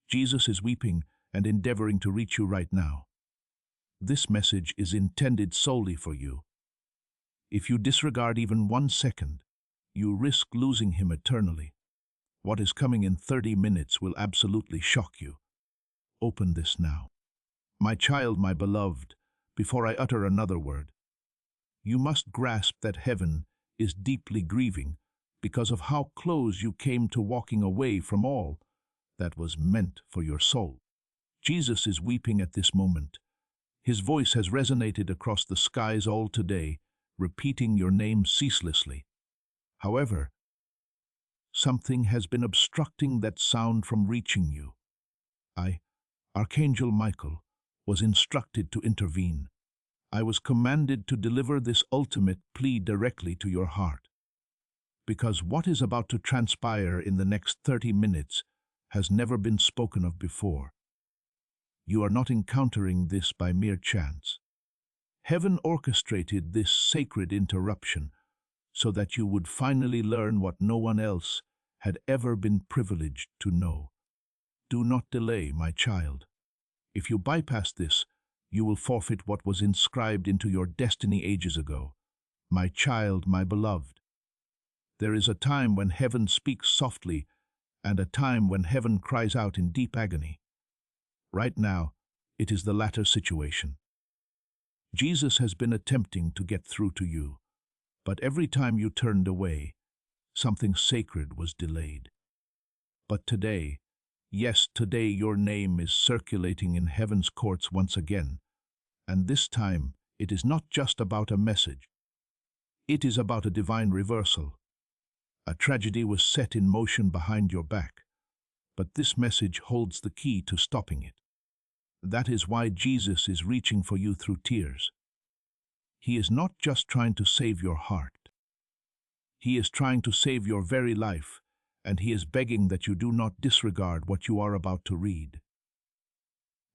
Jesus is weeping and endeavoring to reach you right now. This message is intended solely for you. If you disregard even 1 second, you risk losing him eternally. What is coming in 30 minutes will absolutely shock you. Open this now. My child, my beloved, before I utter another word, you must grasp that heaven is deeply grieving because of how close you came to walking away from all that was meant for your soul. Jesus is weeping at this moment. His voice has resonated across the skies all today, repeating your name ceaselessly. However, something has been obstructing that sound from reaching you. Archangel Michael, was instructed to intervene. I was commanded to deliver this ultimate plea directly to your heart. Because what is about to transpire in the next 30 minutes has never been spoken of before. You are not encountering this by mere chance. Heaven orchestrated this sacred interruption so that you would finally learn what no one else had ever been privileged to know. Do not delay, my child. If you bypass this, you will forfeit what was inscribed into your destiny ages ago. My child, my beloved. There is a time when heaven speaks softly and a time when heaven cries out in deep agony. Right now, it is the latter situation. Jesus has been attempting to get through to you, but every time you turned away, something sacred was delayed. But today, yes, today your name is circulating in heaven's courts once again, and this time it is not just about a message. It is about a divine reversal. A tragedy was set in motion behind your back, but this message holds the key to stopping it. That is why Jesus is reaching for you through tears. He is not just trying to save your heart. He is trying to save your very life, and he is begging that you do not disregard what you are about to read.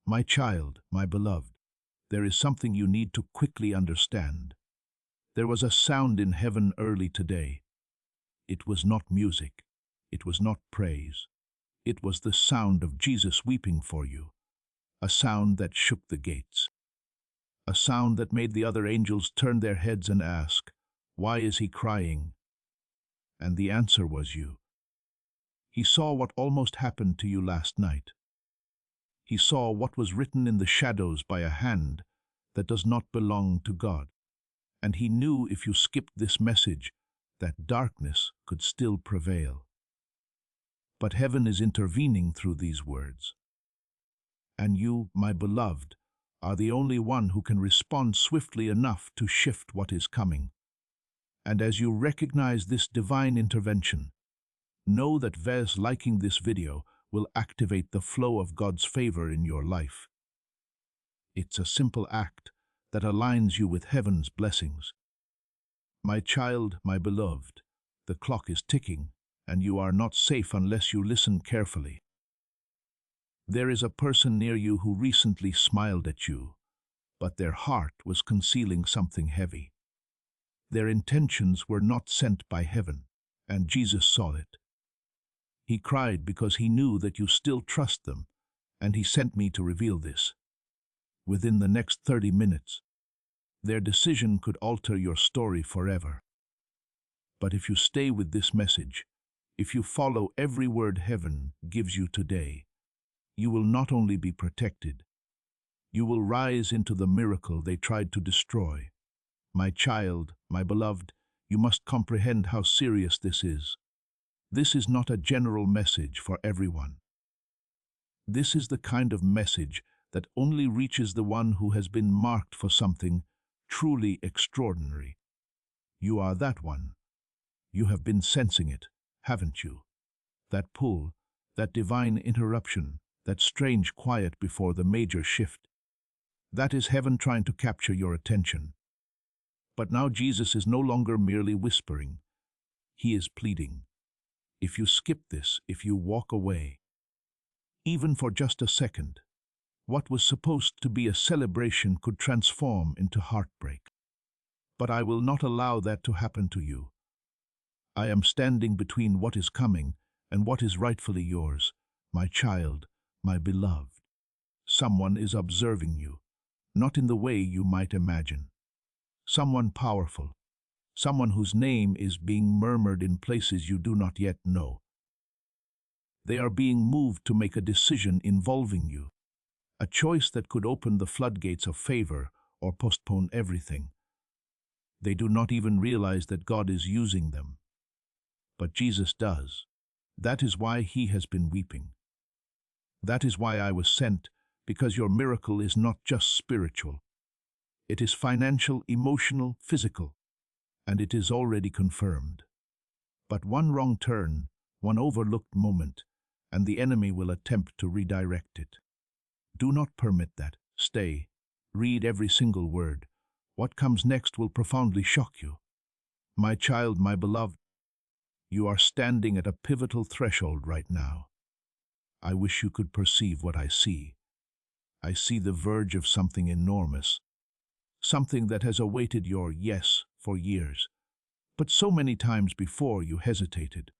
My child, my beloved, there is something you need to quickly understand. There was a sound in heaven early today. It was not music. It was not praise. It was the sound of Jesus weeping for you. A sound that shook the gates. A sound that made the other angels turn their heads and ask, "Why is he crying?" And the answer was you. He saw what almost happened to you last night. He saw what was written in the shadows by a hand that does not belong to God. And he knew if you skipped this message, that darkness could still prevail. But heaven is intervening through these words. And you, my beloved, are the only one who can respond swiftly enough to shift what is coming. And as you recognize this divine intervention, know that liking this video will activate the flow of God's favor in your life. It's a simple act that aligns you with heaven's blessings. My child, my beloved, the clock is ticking, and you are not safe unless you listen carefully. There is a person near you who recently smiled at you, but their heart was concealing something heavy. Their intentions were not sent by heaven, and Jesus saw it. He cried because he knew that you still trust them, and he sent me to reveal this. Within the next 30 minutes, their decision could alter your story forever. But if you stay with this message, if you follow every word heaven gives you today, you will not only be protected, you will rise into the miracle they tried to destroy. My child, my beloved, you must comprehend how serious this is. This is not a general message for everyone. This is the kind of message that only reaches the one who has been marked for something truly extraordinary. You are that one. You have been sensing it, haven't you? That pull, that divine interruption, that strange quiet before the major shift. That is heaven trying to capture your attention. But now Jesus is no longer merely whispering. He is pleading. If you skip this, if you walk away, even for just a second, what was supposed to be a celebration could transform into heartbreak. But I will not allow that to happen to you. I am standing between what is coming and what is rightfully yours, my child, my beloved. Someone is observing you, not in the way you might imagine. Someone powerful, someone whose name is being murmured in places you do not yet know. They are being moved to make a decision involving you, a choice that could open the floodgates of favor or postpone everything. They do not even realize that God is using them. But Jesus does. That is why he has been weeping. That is why I was sent, because your miracle is not just spiritual. It is financial, emotional, physical, and it is already confirmed. But one wrong turn, one overlooked moment, and the enemy will attempt to redirect it. Do not permit that. Stay. Read every single word. What comes next will profoundly shock you. My child, my beloved, you are standing at a pivotal threshold right now. I wish you could perceive what I see. I see the verge of something enormous, something that has awaited your yes for years. But so many times before you hesitated.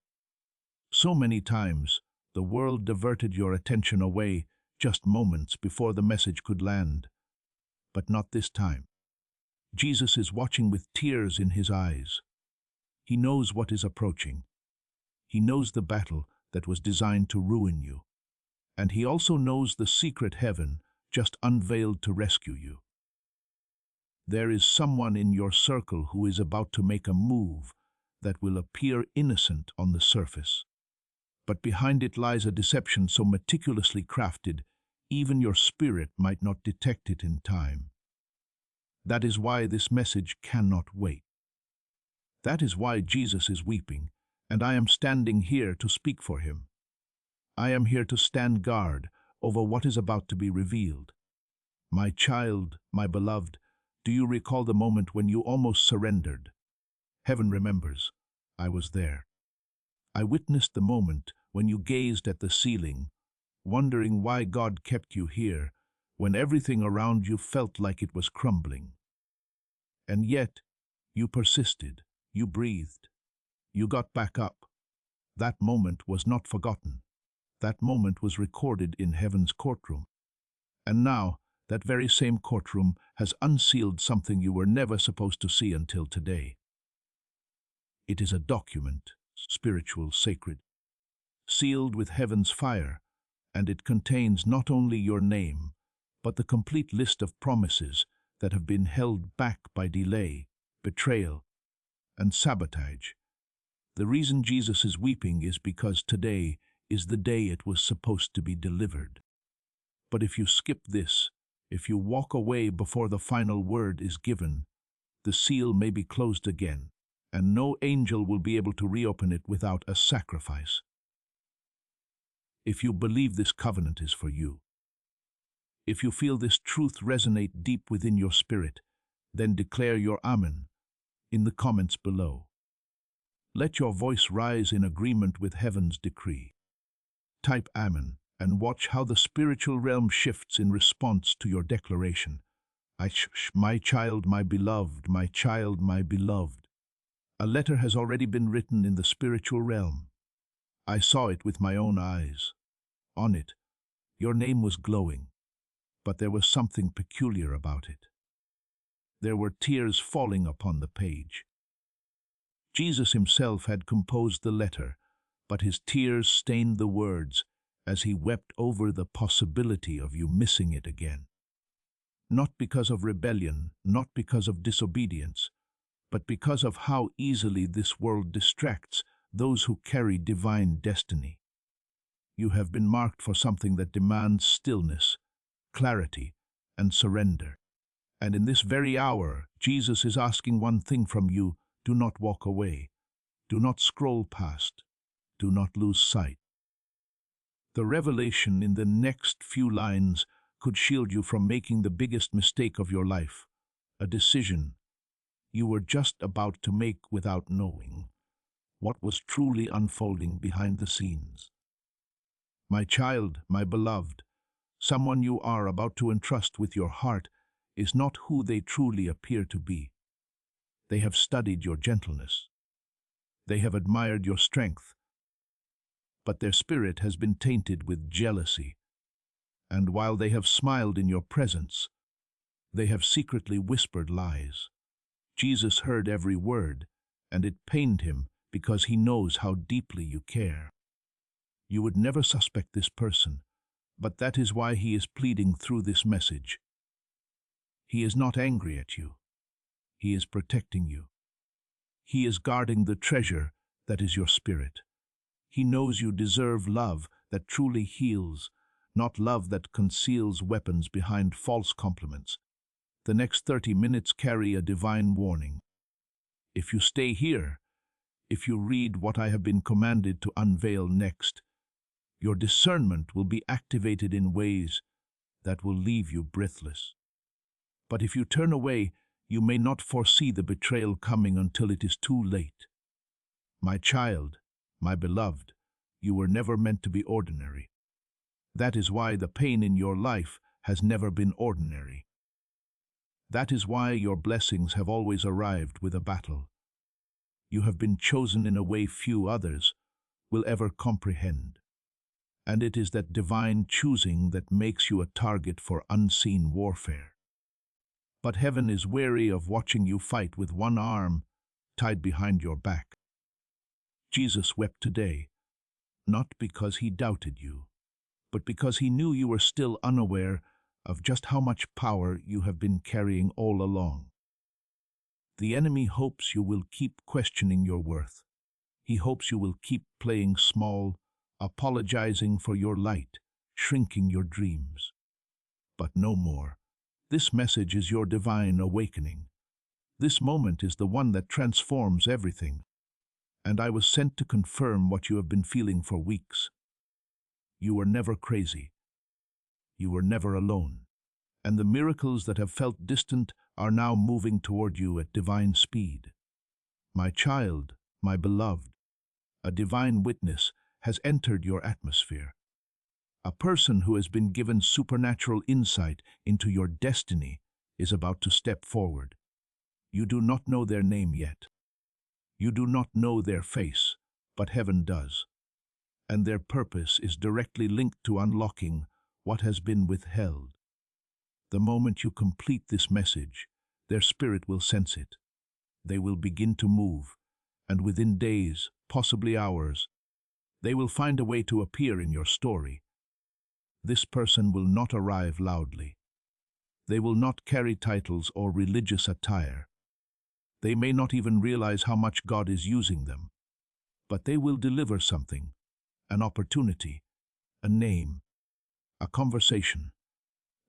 So many times the world diverted your attention away just moments before the message could land. But not this time. Jesus is watching with tears in his eyes. He knows what is approaching. He knows the battle that was designed to ruin you. And he also knows the secret heaven just unveiled to rescue you. There is someone in your circle who is about to make a move that will appear innocent on the surface. But behind it lies a deception so meticulously crafted, even your spirit might not detect it in time. That is why this message cannot wait. That is why Jesus is weeping, and I am standing here to speak for him. I am here to stand guard over what is about to be revealed. My child, my beloved, do you recall the moment when you almost surrendered? Heaven remembers. I was there. I witnessed the moment when you gazed at the ceiling, wondering why God kept you here when everything around you felt like it was crumbling. And yet, you persisted, you breathed, you got back up. That moment was not forgotten. That moment was recorded in heaven's courtroom. And now, that very same courtroom has unsealed something you were never supposed to see until today. It is a document, spiritual, sacred, sealed with heaven's fire, and it contains not only your name, but the complete list of promises that have been held back by delay, betrayal, and sabotage. The reason Jesus is weeping is because today is the day it was supposed to be delivered. But if you skip this, if you walk away before the final word is given, the seal may be closed again, and no angel will be able to reopen it without a sacrifice. If you believe this covenant is for you, if you feel this truth resonate deep within your spirit, then declare your Amen in the comments below. Let your voice rise in agreement with heaven's decree. Type Amen and watch how the spiritual realm shifts in response to your declaration. My child, my beloved, my child, my beloved. A letter has already been written in the spiritual realm. I saw it with my own eyes. On it, your name was glowing, but there was something peculiar about it. There were tears falling upon the page. Jesus himself had composed the letter, but his tears stained the words as he wept over the possibility of you missing it again. Not because of rebellion, not because of disobedience, but because of how easily this world distracts those who carry divine destiny. You have been marked for something that demands stillness, clarity, and surrender. And in this very hour, Jesus is asking one thing from you: do not walk away. Do not scroll past. Do not lose sight. The revelation in the next few lines could shield you from making the biggest mistake of your life, a decision you were just about to make without knowing what was truly unfolding behind the scenes. My child, my beloved, someone you are about to entrust with your heart is not who they truly appear to be. They have studied your gentleness. They have admired your strength. But their spirit has been tainted with jealousy, And while they have smiled in your presence, they have secretly whispered lies. Jesus heard every word, and it pained him because he knows how deeply you care. You would never suspect this person, but that is why he is pleading through this message. He is not angry at you. He is protecting you. He is guarding the treasure that is your spirit. He knows you deserve love that truly heals, not love that conceals weapons behind false compliments. The next 30 minutes carry a divine warning. If you stay here, if you read what I have been commanded to unveil next, your discernment will be activated in ways that will leave you breathless. But if you turn away, you may not foresee the betrayal coming until it is too late. My child, my beloved, you were never meant to be ordinary. That is why the pain in your life has never been ordinary. That is why your blessings have always arrived with a battle. You have been chosen in a way few others will ever comprehend. And it is that divine choosing that makes you a target for unseen warfare. But heaven is weary of watching you fight with one arm tied behind your back. Jesus wept today, not because he doubted you, but because he knew you were still unaware of just how much power you have been carrying all along. The enemy hopes you will keep questioning your worth. He hopes you will keep playing small, apologizing for your light, shrinking your dreams. But no more. This message is your divine awakening. This moment is the one that transforms everything. And I was sent to confirm what you have been feeling for weeks. You were never crazy. You were never alone. And the miracles that have felt distant are now moving toward you at divine speed. My child, my beloved, a divine witness has entered your atmosphere. A person who has been given supernatural insight into your destiny is about to step forward. You do not know their name yet. You do not know their face, but heaven does. And their purpose is directly linked to unlocking what has been withheld. The moment you complete this message, their spirit will sense it. They will begin to move, and within days, possibly hours, they will find a way to appear in your story. This person will not arrive loudly. They will not carry titles or religious attire. They may not even realize how much God is using them. But they will deliver something, an opportunity, a name, a conversation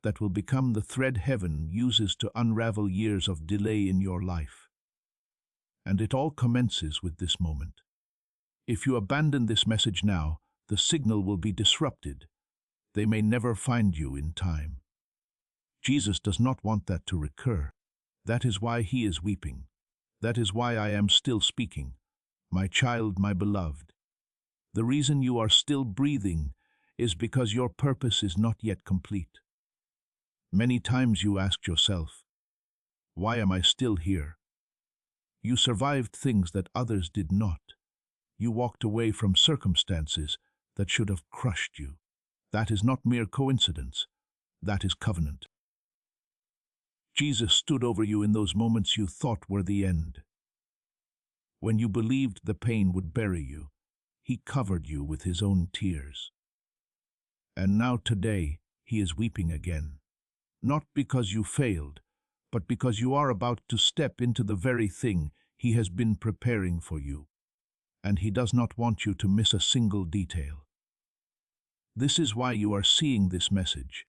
that will become the thread heaven uses to unravel years of delay in your life. And it all commences with this moment. If you abandon this message now, the signal will be disrupted. They may never find you in time. Jesus does not want that to recur. That is why he is weeping. That is why I am still speaking. My child, my beloved. The reason you are still breathing is because your purpose is not yet complete. Many times you asked yourself, why am I still here? You survived things that others did not. You walked away from circumstances that should have crushed you. That is not mere coincidence. That is covenant. Jesus stood over you in those moments you thought were the end. When you believed the pain would bury you, he covered you with his own tears. And now today, he is weeping again. Not because you failed, but because you are about to step into the very thing he has been preparing for you. And he does not want you to miss a single detail. This is why you are seeing this message.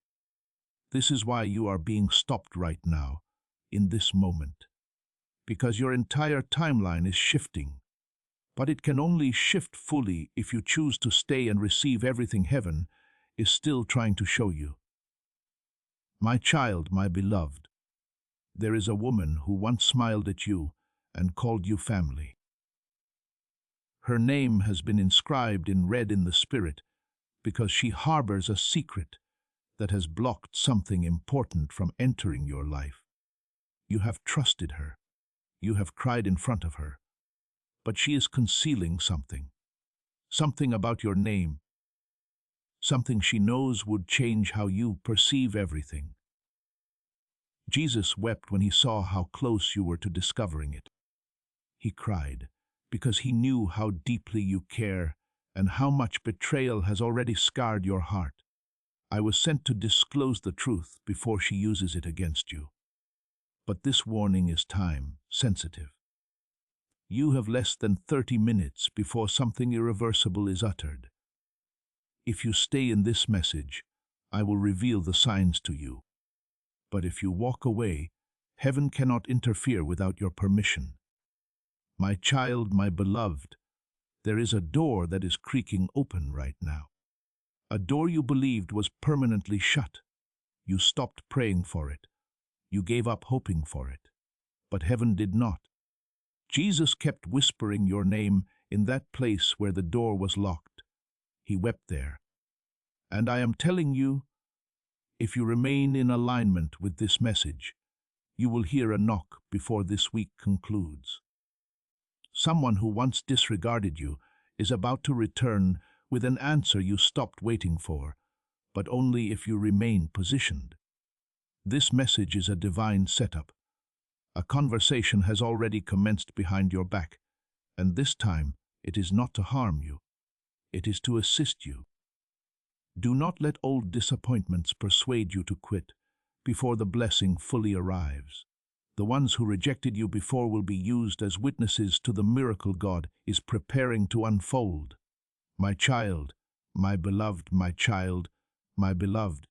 This is why you are being stopped right now, in this moment. Because your entire timeline is shifting. But it can only shift fully if you choose to stay and receive everything heaven is still trying to show you. My child, my beloved, there is a woman who once smiled at you and called you family. Her name has been inscribed in red in the spirit because she harbors a secret that has blocked something important from entering your life. You have trusted her. You have cried in front of her. But she is concealing something. Something about your name. something she knows would change how you perceive everything. Jesus wept when he saw how close you were to discovering it. He cried because he knew how deeply you care and how much betrayal has already scarred your heart. I was sent to disclose the truth before she uses it against you. But this warning is time-sensitive. You have less than 30 minutes before something irreversible is uttered. If you stay in this message, I will reveal the signs to you. But if you walk away, heaven cannot interfere without your permission. My child, my beloved, there is a door that is creaking open right now. A door you believed was permanently shut. You stopped praying for it. You gave up hoping for it. But heaven did not. Jesus kept whispering your name in that place where the door was locked. He wept there. And I am telling you, if you remain in alignment with this message, you will hear a knock before this week concludes. Someone who once disregarded you is about to return with an answer you stopped waiting for, but only if you remain positioned. This message is a divine setup. A conversation has already commenced behind your back, and this time it is not to harm you. It is to assist you. Do not let old disappointments persuade you to quit before the blessing fully arrives. The ones who rejected you before will be used as witnesses to the miracle God is preparing to unfold. My child, my beloved, my child, my beloved.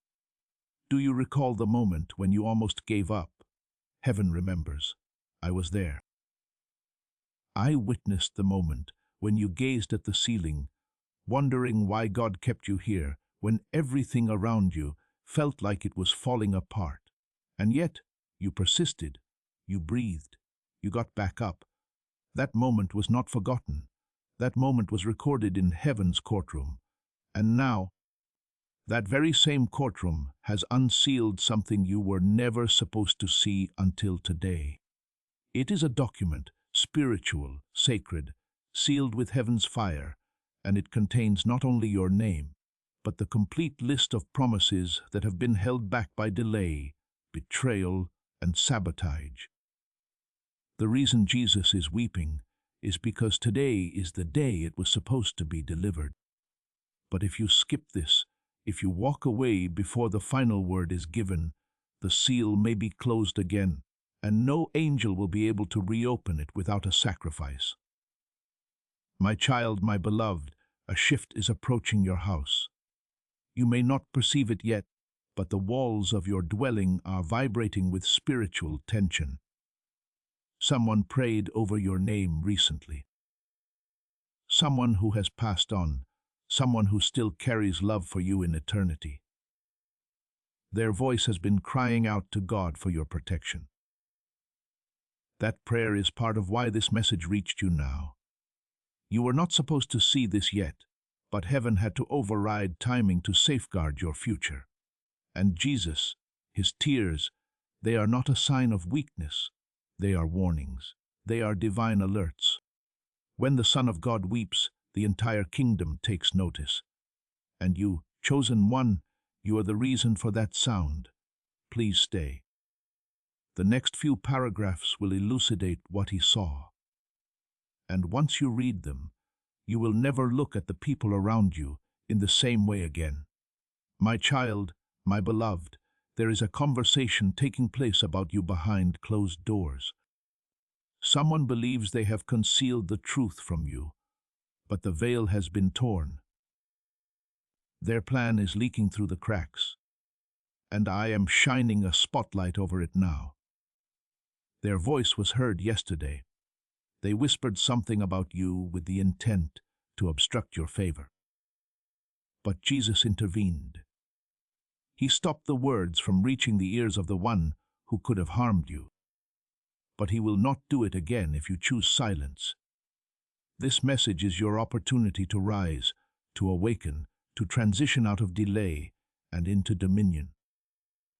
Do you recall the moment when you almost gave up? Heaven remembers. I was there. I witnessed the moment when you gazed at the ceiling, wondering why God kept you here when everything around you felt like it was falling apart. And yet, you persisted, you breathed, you got back up. That moment was not forgotten. That moment was recorded in heaven's courtroom. And now, that very same courtroom has unsealed something you were never supposed to see until today. It is a document, spiritual, sacred, sealed with heaven's fire, and it contains not only your name, but the complete list of promises that have been held back by delay, betrayal, and sabotage. The reason Jesus is weeping is because today is the day it was supposed to be delivered. But if you skip this, if you walk away before the final word is given, the seal may be closed again, and no angel will be able to reopen it without a sacrifice. My child, my beloved, a shift is approaching your house. You may not perceive it yet, but the walls of your dwelling are vibrating with spiritual tension. Someone prayed over your name recently. Someone who has passed on, someone who still carries love for you in eternity. Their voice has been crying out to God for your protection. That prayer is part of why this message reached you now. You were not supposed to see this yet, but heaven had to override timing to safeguard your future. And Jesus, his tears, they are not a sign of weakness. They are warnings. They are divine alerts. When the Son of God weeps, the entire kingdom takes notice. And you, chosen one, you are the reason for that sound. Please stay. The next few paragraphs will elucidate what he saw. And once you read them, you will never look at the people around you in the same way again. My child, my beloved, there is a conversation taking place about you behind closed doors. Someone believes they have concealed the truth from you, but the veil has been torn. Their plan is leaking through the cracks, and I am shining a spotlight over it now. Their voice was heard yesterday. They whispered something about you with the intent to obstruct your favor. But Jesus intervened. He stopped the words from reaching the ears of the one who could have harmed you. But he will not do it again if you choose silence. This message is your opportunity to rise, to awaken, to transition out of delay and into dominion.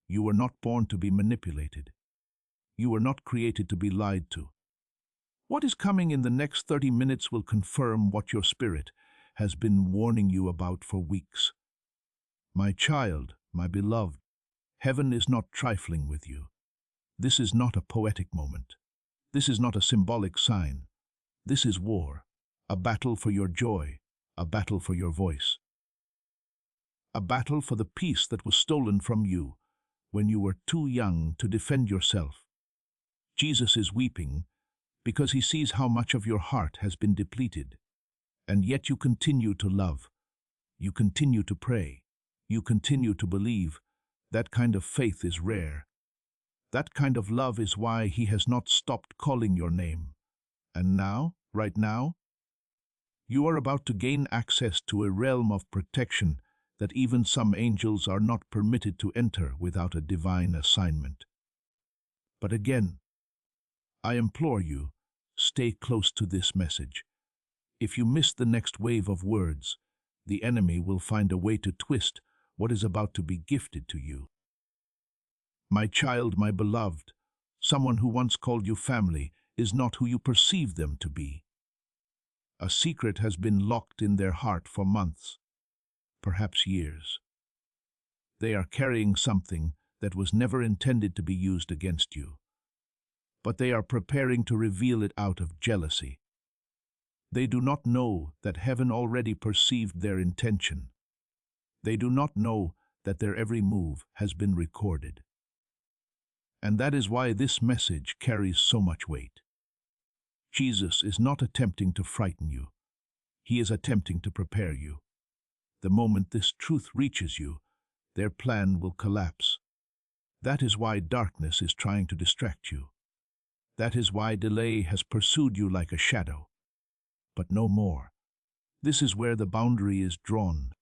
You were not born to be manipulated. You were not created to be lied to. What is coming in the next 30 minutes will confirm what your spirit has been warning you about for weeks. My child, my beloved, heaven is not trifling with you. This is not a poetic moment. This is not a symbolic sign. This is war, a battle for your joy, a battle for your voice, a battle for the peace that was stolen from you when you were too young to defend yourself. Jesus is weeping because he sees how much of your heart has been depleted, and yet you continue to love, you continue to pray, you continue to believe. That kind of faith is rare. That kind of love is why he has not stopped calling your name. And now, right now, you are about to gain access to a realm of protection that even some angels are not permitted to enter without a divine assignment. But again, I implore you, stay close to this message. If you miss the next wave of words, the enemy will find a way to twist what is about to be gifted to you. My child, my beloved, someone who once called you family is not who you perceive them to be. A secret has been locked in their heart for months, perhaps years. They are carrying something that was never intended to be used against you, but they are preparing to reveal it out of jealousy. They do not know that heaven already perceived their intention. They do not know that their every move has been recorded. And that is why this message carries so much weight. Jesus is not attempting to frighten you. He is attempting to prepare you. The moment this truth reaches you, their plan will collapse. That is why darkness is trying to distract you. That is why delay has pursued you like a shadow. But no more. This is where the boundary is drawn.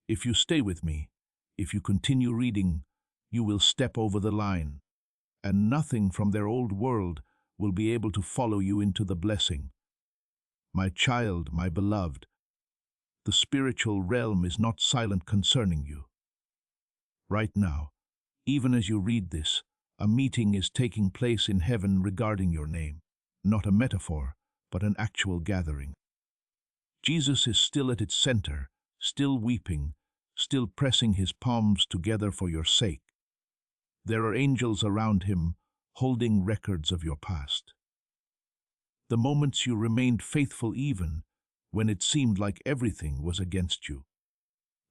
If you stay with me, if you continue reading, you will step over the line, and nothing from their old world will be able to follow you into the blessing. My child, my beloved, the spiritual realm is not silent concerning you. Right now, even as you read this, a meeting is taking place in heaven regarding your name, not a metaphor, but an actual gathering. Jesus is still at its center, still weeping, still pressing his palms together for your sake. There are angels around him, holding records of your past. The moments you remained faithful even when it seemed like everything was against you.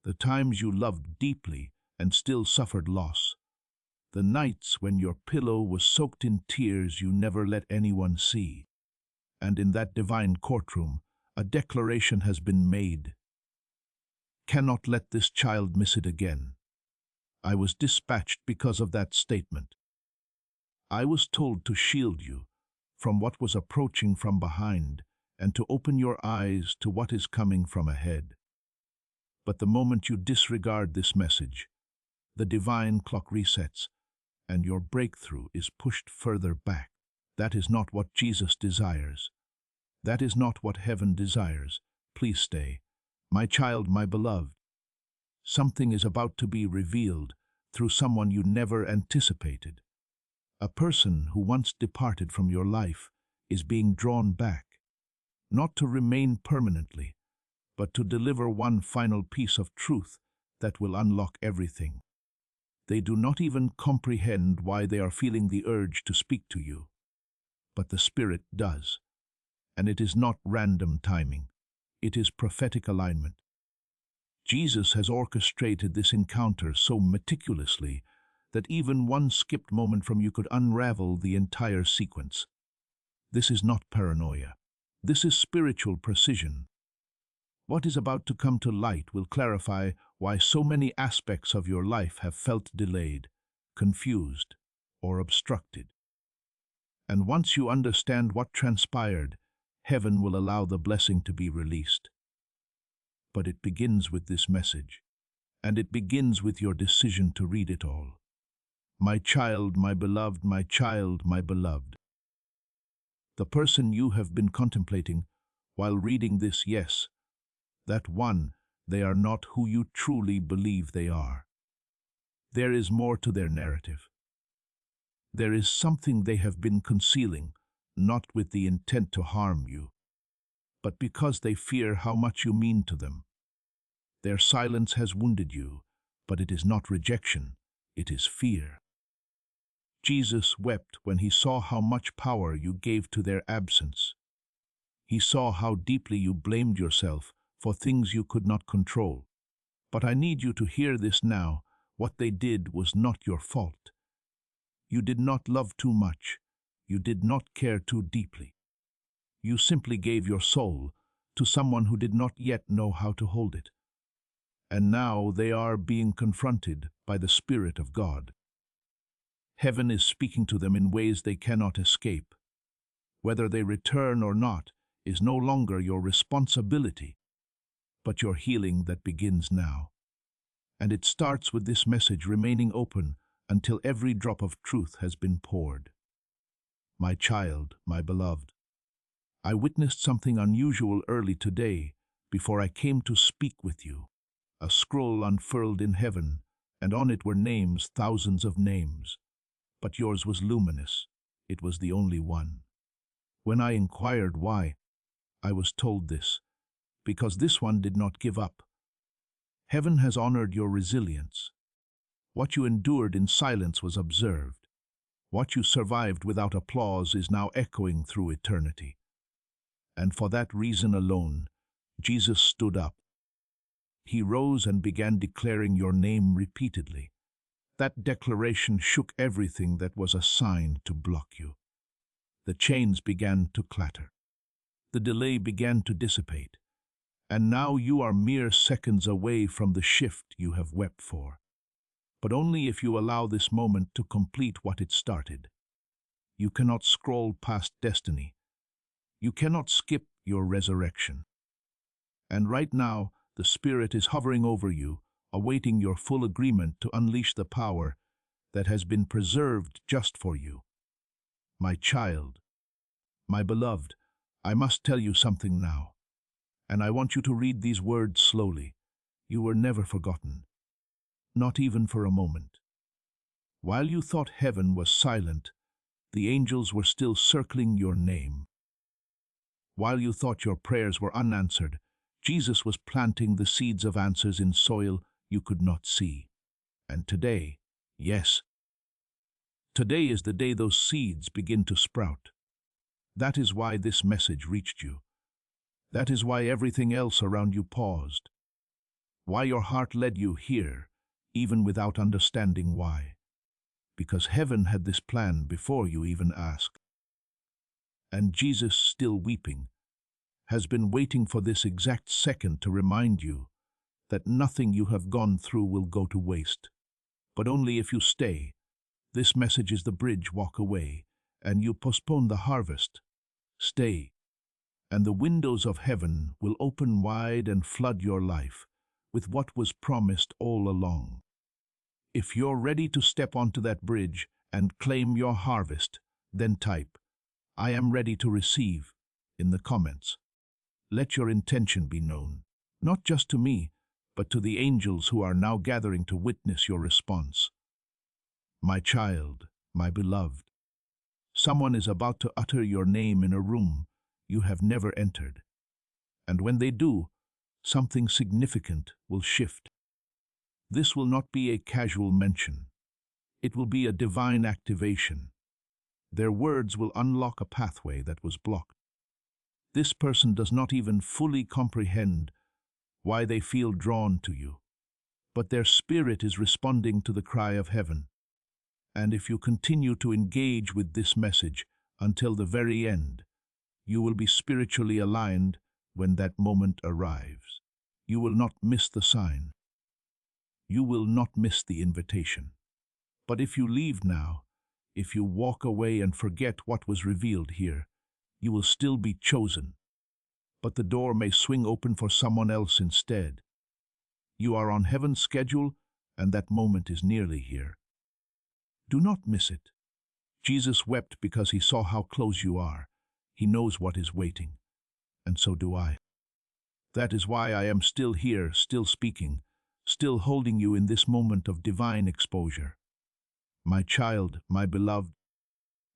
The times you loved deeply and still suffered loss. The nights when your pillow was soaked in tears you never let anyone see. And in that divine courtroom, a declaration has been made. Cannot let this child miss it again. I was dispatched because of that statement. I was told to shield you from what was approaching from behind and to open your eyes to what is coming from ahead. But the moment you disregard this message, the divine clock resets and your breakthrough is pushed further back. That is not what Jesus desires. That is not what heaven desires. Please stay. My child, my beloved. Something is about to be revealed through someone you never anticipated. A person who once departed from your life is being drawn back, not to remain permanently, but to deliver one final piece of truth that will unlock everything. They do not even comprehend why they are feeling the urge to speak to you, but the Spirit does. And it is not random timing. It is prophetic alignment. Jesus has orchestrated this encounter so meticulously that even one skipped moment from you could unravel the entire sequence. This is not paranoia. This is spiritual precision. What is about to come to light will clarify why so many aspects of your life have felt delayed, confused, or obstructed. And once you understand what transpired, heaven will allow the blessing to be released. But it begins with this message, and it begins with your decision to read it all. My child, my beloved, my child, my beloved. The person you have been contemplating while reading this, yes, that one, they are not who you truly believe they are. There is more to their narrative. There is something they have been concealing, not with the intent to harm you, but because they fear how much you mean to them. Their silence has wounded you, but it is not rejection, it is fear. Jesus wept when he saw how much power you gave to their absence. He saw how deeply you blamed yourself for things you could not control. But I need you to hear this now. What they did was not your fault. You did not love too much. You did not care too deeply. You simply gave your soul to someone who did not yet know how to hold it. And now they are being confronted by the Spirit of God. Heaven is speaking to them in ways they cannot escape. Whether they return or not is no longer your responsibility, but your healing that begins now. And it starts with this message remaining open until every drop of truth has been poured. My child, my beloved, I witnessed something unusual early today before I came to speak with you. A scroll unfurled in heaven, and on it were names, thousands of names. But yours was luminous. It was the only one. When I inquired why, I was told this: because this one did not give up. Heaven has honored your resilience. What you endured in silence was observed. What you survived without applause is now echoing through eternity. And for that reason alone, Jesus stood up. He rose and began declaring your name repeatedly. That declaration shook everything that was assigned to block you. The chains began to clatter. The delay began to dissipate. And now you are mere seconds away from the shift you have wept for. But only if you allow this moment to complete what it started. You cannot scroll past destiny. You cannot skip your resurrection. And right now, the Spirit is hovering over you, awaiting your full agreement to unleash the power that has been preserved just for you. My child, my beloved, I must tell you something now. And I want you to read these words slowly. You were never forgotten. Not even for a moment. While you thought heaven was silent, the angels were still circling your name. While you thought your prayers were unanswered, Jesus was planting the seeds of answers in soil you could not see. And today, yes, today is the day those seeds begin to sprout. That is why this message reached you. That is why everything else around you paused. Why your heart led you here, even without understanding why. Because heaven had this plan before you even asked. And Jesus, still weeping, has been waiting for this exact second to remind you that nothing you have gone through will go to waste. But only if you stay. This message is the bridge. Walk away, and you postpone the harvest. Stay, and the windows of heaven will open wide and flood your life with what was promised all along. If you're ready to step onto that bridge and claim your harvest, then type, "I am ready to receive," in the comments. Let your intention be known, not just to me, but to the angels who are now gathering to witness your response. My child, my beloved, someone is about to utter your name in a room you have never entered. And when they do, something significant will shift. This will not be a casual mention. It will be a divine activation. Their words will unlock a pathway that was blocked. This person does not even fully comprehend why they feel drawn to you, but their spirit is responding to the cry of heaven. And if you continue to engage with this message until the very end, you will be spiritually aligned when that moment arrives. You will not miss the sign. You will not miss the invitation. But if you leave now, if you walk away and forget what was revealed here, you will still be chosen. But the door may swing open for someone else instead. You are on heaven's schedule, and that moment is nearly here. Do not miss it. Jesus wept because he saw how close you are. He knows what is waiting, and so do I. That is why I am still here, still speaking, still holding you in this moment of divine exposure. My child, my beloved,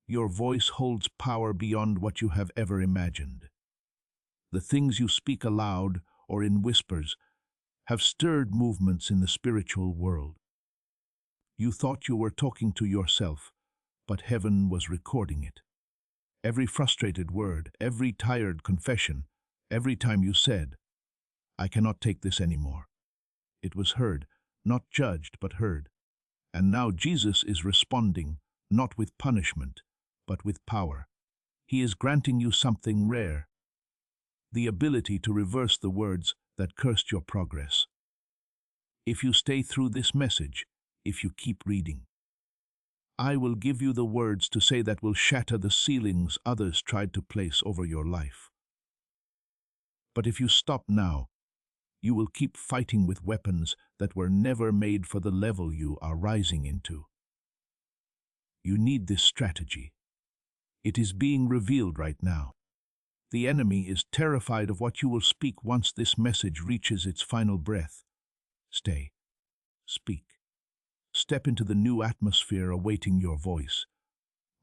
your voice holds power beyond what you have ever imagined. The things you speak aloud or in whispers, have stirred movements in the spiritual world. You thought you were talking to yourself, but heaven was recording it. Every frustrated word, every tired confession, every time you said, "I cannot take this anymore." It was heard, not judged, but heard. And now Jesus is responding, not with punishment, but with power. He is granting you something rare, the ability to reverse the words that cursed your progress. If you stay through this message, if you keep reading, I will give you the words to say that will shatter the ceilings others tried to place over your life. But if you stop now, you will keep fighting with weapons that were never made for the level you are rising into. You need this strategy. It is being revealed right now. The enemy is terrified of what you will speak once this message reaches its final breath. Stay. Speak. Step into the new atmosphere awaiting your voice.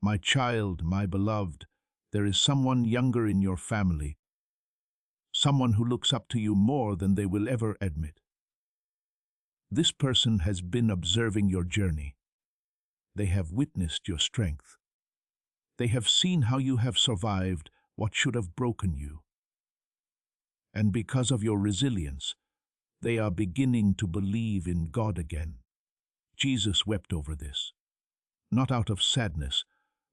My child, my beloved, there is someone younger in your family, someone who looks up to you more than they will ever admit. This person has been observing your journey. They have witnessed your strength. They have seen how you have survived what should have broken you. And because of your resilience, they are beginning to believe in God again. Jesus wept over this, not out of sadness,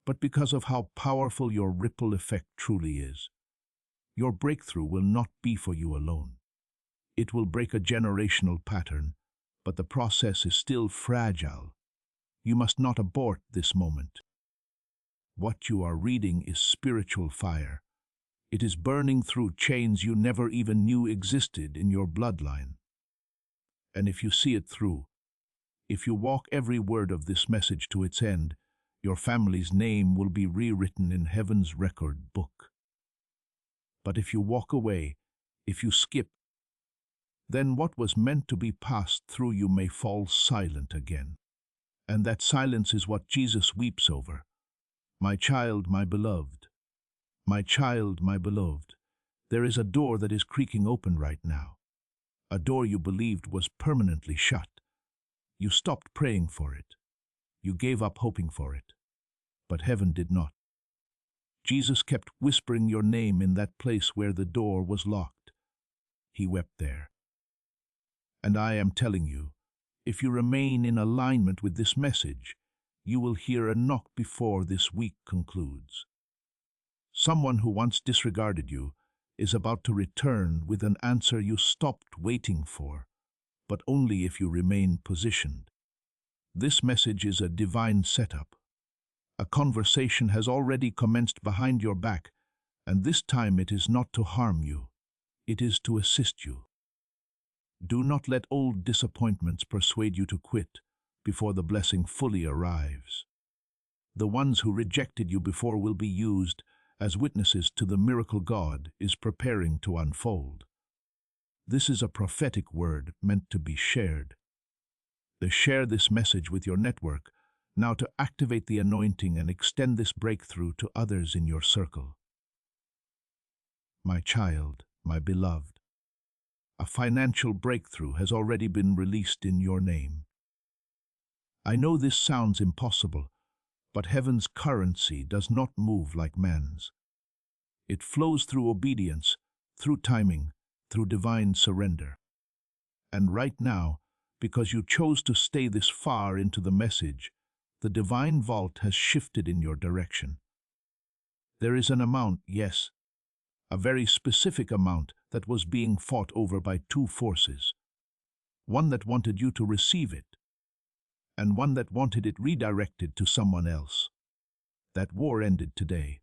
but because of how powerful your ripple effect truly is. Your breakthrough will not be for you alone. It will break a generational pattern, but the process is still fragile. You must not abort this moment. What you are reading is spiritual fire. It is burning through chains you never even knew existed in your bloodline. And if you see it through, if you walk every word of this message to its end, your family's name will be rewritten in heaven's record book. But if you walk away, if you skip, then what was meant to be passed through you may fall silent again. And that silence is what Jesus weeps over. My child, my beloved. My child, my beloved. There is a door that is creaking open right now. A door you believed was permanently shut. You stopped praying for it. You gave up hoping for it. But heaven did not. Jesus kept whispering your name in that place where the door was locked. He wept there. And I am telling you, if you remain in alignment with this message, you will hear a knock before this week concludes. Someone who once disregarded you is about to return with an answer you stopped waiting for, but only if you remain positioned. This message is a divine setup. A conversation has already commenced behind your back, and this time it is not to harm you. It is to assist you. Do not let old disappointments persuade you to quit before the blessing fully arrives. The ones who rejected you before will be used as witnesses to the miracle God is preparing to unfold. This is a prophetic word meant to be shared. Share this message with your network now to activate the anointing and extend this breakthrough to others in your circle. My child, my beloved, a financial breakthrough has already been released in your name. I know this sounds impossible, but heaven's currency does not move like man's. It flows through obedience, through timing, through divine surrender. And right now, because you chose to stay this far into the message, the divine vault has shifted in your direction. There is an amount, yes, a very specific amount that was being fought over by two forces. One that wanted you to receive it, and one that wanted it redirected to someone else. That war ended today.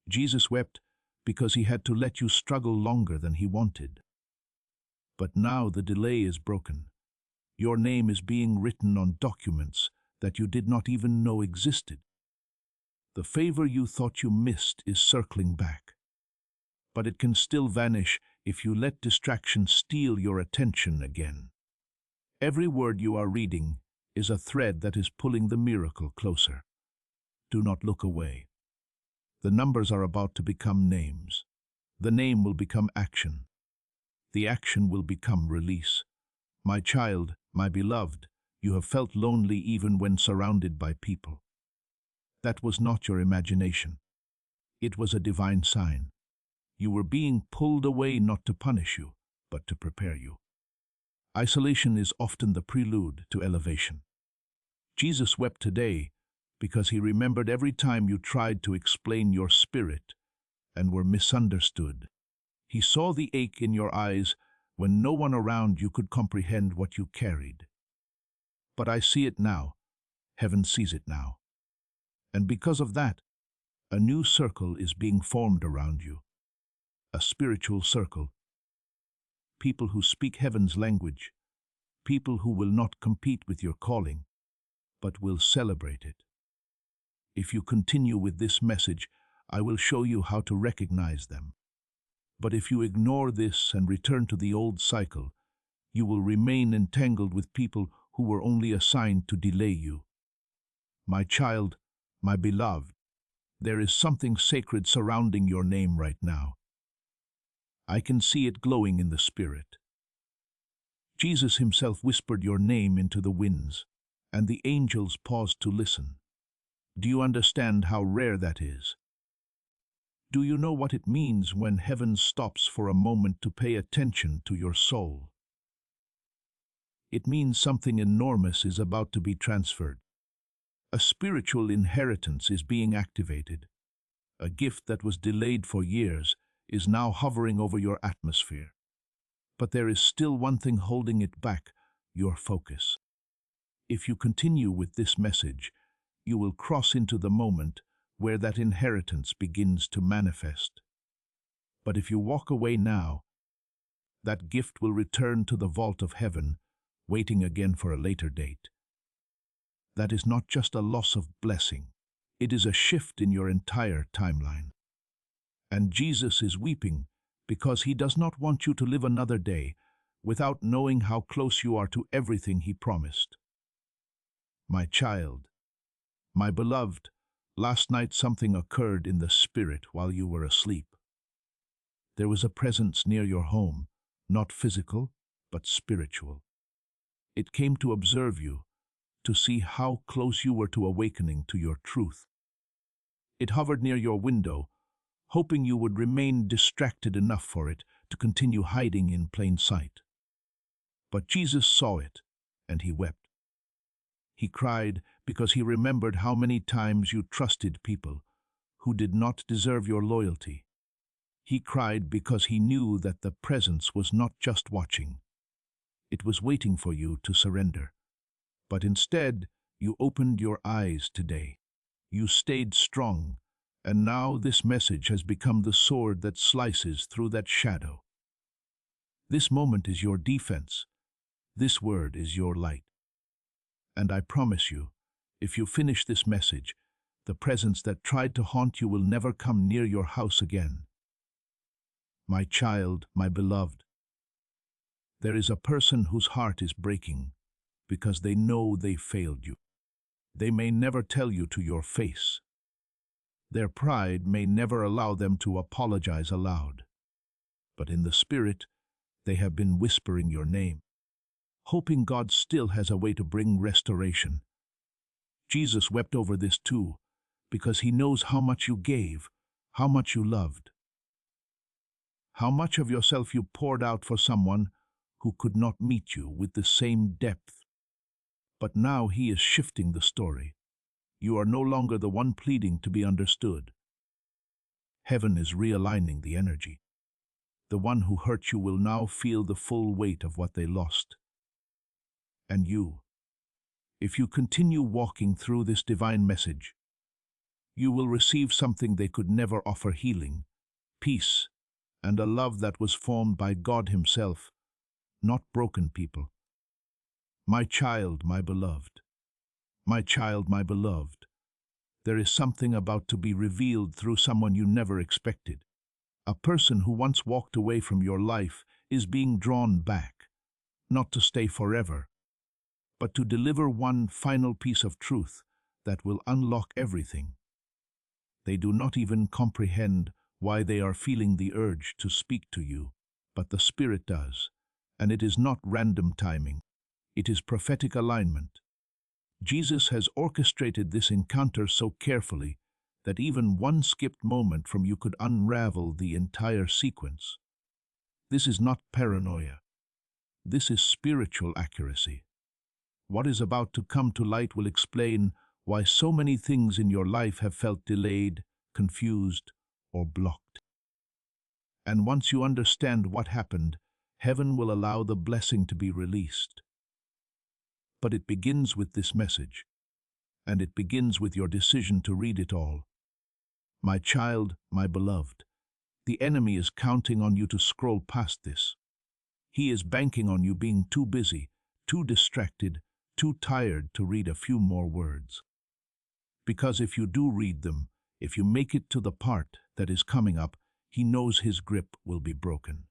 Jesus wept because he had to let you struggle longer than he wanted. But now the delay is broken. Your name is being written on documents that you did not even know existed. The favor you thought you missed is circling back. But it can still vanish if you let distraction steal your attention again. Every word you are reading is a thread that is pulling the miracle closer. Do not look away. The numbers are about to become names. The name will become action. The action will become release. My child, my beloved, you have felt lonely even when surrounded by people. That was not your imagination. It was a divine sign. You were being pulled away not to punish you, but to prepare you. Isolation is often the prelude to elevation. Jesus wept today because he remembered every time you tried to explain your spirit and were misunderstood. He saw the ache in your eyes when no one around you could comprehend what you carried. But I see it now. Heaven sees it now. And because of that, a new circle is being formed around you. A spiritual circle. People who speak heaven's language. People who will not compete with your calling, but will celebrate it. If you continue with this message, I will show you how to recognize them. But if you ignore this and return to the old cycle, you will remain entangled with people who were only assigned to delay you. My child, my beloved, there is something sacred surrounding your name right now. I can see it glowing in the spirit. Jesus himself whispered your name into the winds, and the angels paused to listen. Do you understand how rare that is? Do you know what it means when heaven stops for a moment to pay attention to your soul? It means something enormous is about to be transferred. A spiritual inheritance is being activated. A gift that was delayed for years is now hovering over your atmosphere. But there is still one thing holding it back, your focus. If you continue with this message, you will cross into the moment where that inheritance begins to manifest. But if you walk away now, that gift will return to the vault of heaven, waiting again for a later date. That is not just a loss of blessing, it is a shift in your entire timeline. And Jesus is weeping because he does not want you to live another day without knowing how close you are to everything he promised. My child, my beloved, last night something occurred in the spirit while you were asleep. There was a presence near your home, not physical, but spiritual. It came to observe you, to see how close you were to awakening to your truth. It hovered near your window, hoping you would remain distracted enough for it to continue hiding in plain sight. But Jesus saw it, and he wept. He cried because he remembered how many times you trusted people who did not deserve your loyalty. He cried because he knew that the presence was not just watching. It was waiting for you to surrender. But instead, you opened your eyes today. You stayed strong, and now this message has become the sword that slices through that shadow. This moment is your defense. This word is your light. And I promise you, if you finish this message, the presence that tried to haunt you will never come near your house again. My child, my beloved, there is a person whose heart is breaking because they know they failed you. They may never tell you to your face. Their pride may never allow them to apologize aloud. But in the spirit, they have been whispering your name, hoping God still has a way to bring restoration. Jesus wept over this too, because he knows how much you gave, how much you loved, how much of yourself you poured out for someone who could not meet you with the same depth. But now he is shifting the story. You are no longer the one pleading to be understood. Heaven is realigning the energy. The one who hurt you will now feel the full weight of what they lost. And you, if you continue walking through this divine message, you will receive something they could never offer: healing, peace, and a love that was formed by God himself, not broken people. My child, my beloved. My child, my beloved. There is something about to be revealed through someone you never expected. A person who once walked away from your life is being drawn back, not to stay forever, but to deliver one final piece of truth that will unlock everything. They do not even comprehend why they are feeling the urge to speak to you. but the Spirit does, and it is not random timing. It is prophetic alignment. Jesus has orchestrated this encounter so carefully that even one skipped moment from you could unravel the entire sequence. This is not paranoia. This is spiritual accuracy. What is about to come to light will explain why so many things in your life have felt delayed, confused, or blocked. And once you understand what happened, heaven will allow the blessing to be released. But it begins with this message, and it begins with your decision to read it all. My child, my beloved, the enemy is counting on you to scroll past this. He is banking on you being too busy, too distracted, too tired to read a few more words. Because if you do read them, if you make it to the part that is coming up, he knows his grip will be broken.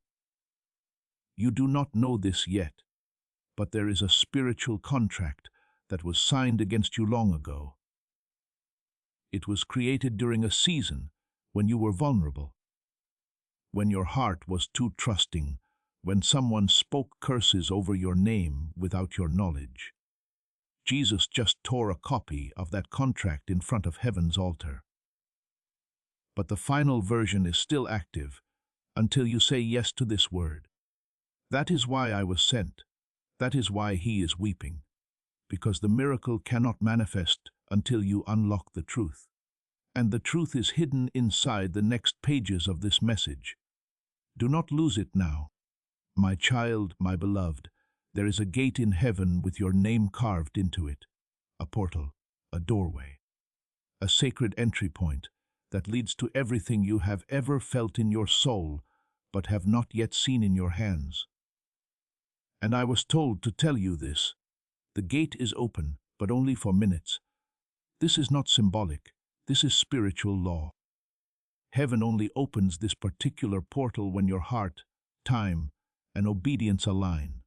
You do not know this yet, but there is a spiritual contract that was signed against you long ago. It was created during a season when you were vulnerable, when your heart was too trusting, when someone spoke curses over your name without your knowledge. Jesus just tore a copy of that contract in front of heaven's altar. But the final version is still active until you say yes to this word. That is why I was sent. That is why he is weeping, because the miracle cannot manifest until you unlock the truth. And the truth is hidden inside the next pages of this message. Do not lose it now. My child, my beloved, there is a gate in heaven with your name carved into it, a portal, a doorway, a sacred entry point that leads to everything you have ever felt in your soul but have not yet seen in your hands. And I was told to tell you this. The gate is open, but only for minutes. This is not symbolic. This is spiritual law. Heaven only opens this particular portal when your heart, time, and obedience align.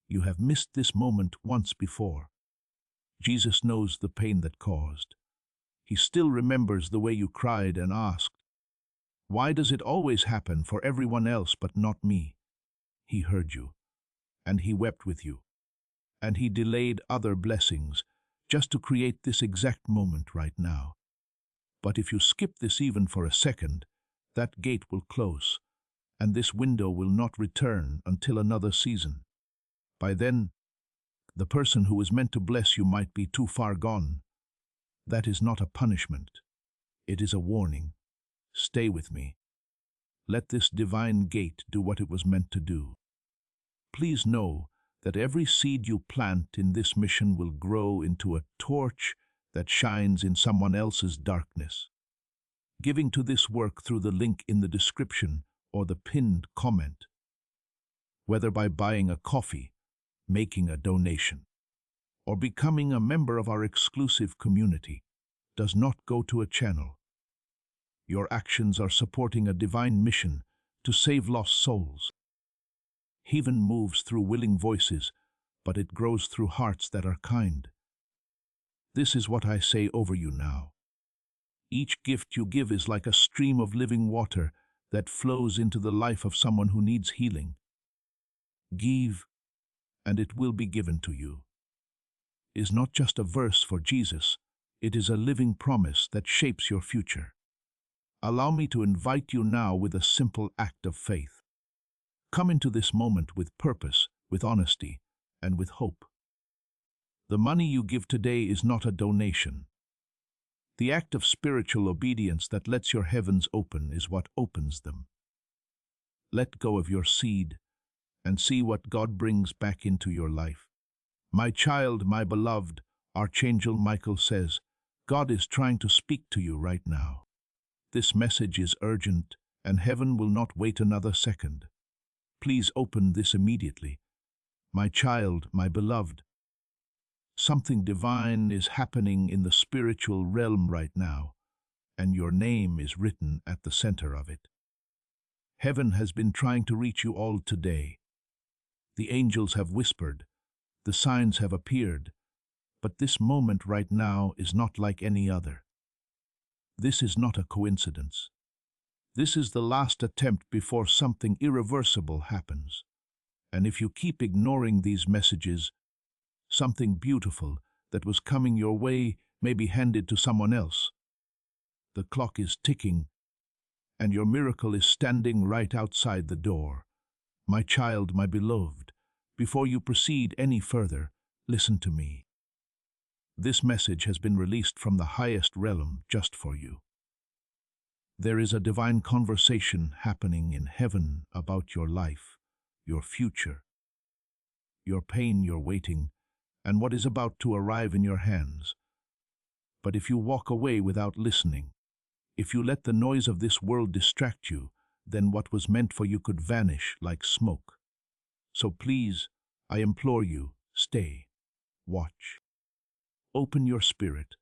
You have missed this moment once before. Jesus knows the pain that caused. He still remembers the way you cried and asked, "Why does it always happen for everyone else but not me?" He heard you, and he wept with you, and he delayed other blessings just to create this exact moment right now. But if you skip this even for a second, that gate will close, and this window will not return until another season. By then, the person who was meant to bless you might be too far gone. That is not a punishment. It is a warning. Stay with me. Let this divine gate do what it was meant to do. Please know that every seed you plant in this mission will grow into a torch that shines in someone else's darkness. Giving to this work through the link in the description or the pinned comment, whether by buying a coffee, making a donation, or becoming a member of our exclusive community, does not go to a channel. Your actions are supporting a divine mission to save lost souls. Heaven moves through willing voices, but it grows through hearts that are kind. This is what I say over you now. Each gift you give is like a stream of living water that flows into the life of someone who needs healing. Give, and it will be given to you is not just a verse for Jesus, it is a living promise that shapes your future. Allow me to invite you now with a simple act of faith. Come into this moment with purpose, with honesty, and with hope. The money you give today is not a donation. The act of spiritual obedience that lets your heavens open is what opens them. Let go of your seed and see what God brings back into your life. My child, my beloved, Archangel Michael says, God is trying to speak to you right now. This message is urgent, and heaven will not wait another second. Please open this immediately. My child, my beloved, something divine is happening in the spiritual realm right now, and your name is written at the center of it. Heaven has been trying to reach you all today. The angels have whispered, the signs have appeared, but this moment right now is not like any other. This is not a coincidence. This is the last attempt before something irreversible happens. And if you keep ignoring these messages, something beautiful that was coming your way may be handed to someone else. The clock is ticking, and your miracle is standing right outside the door. My child, my beloved, before you proceed any further, listen to me. This message has been released from the highest realm just for you. There is a divine conversation happening in heaven about your life, your future, your pain, your waiting, and what is about to arrive in your hands. But if you walk away without listening, if you let the noise of this world distract you, then what was meant for you could vanish like smoke. So please, I implore you, stay, watch. Open your spirit.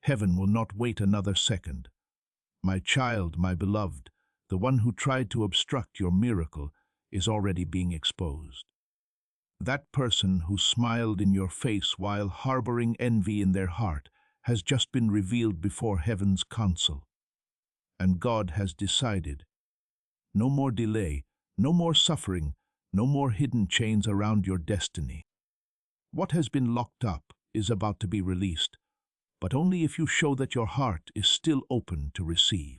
Heaven will not wait another second. My child, my beloved, the one who tried to obstruct your miracle is already being exposed. That person who smiled in your face while harboring envy in their heart has just been revealed before heaven's council. And God has decided. No more delay, no more suffering, no more hidden chains around your destiny. What has been locked up is about to be released, but only if you show that your heart is still open to receive.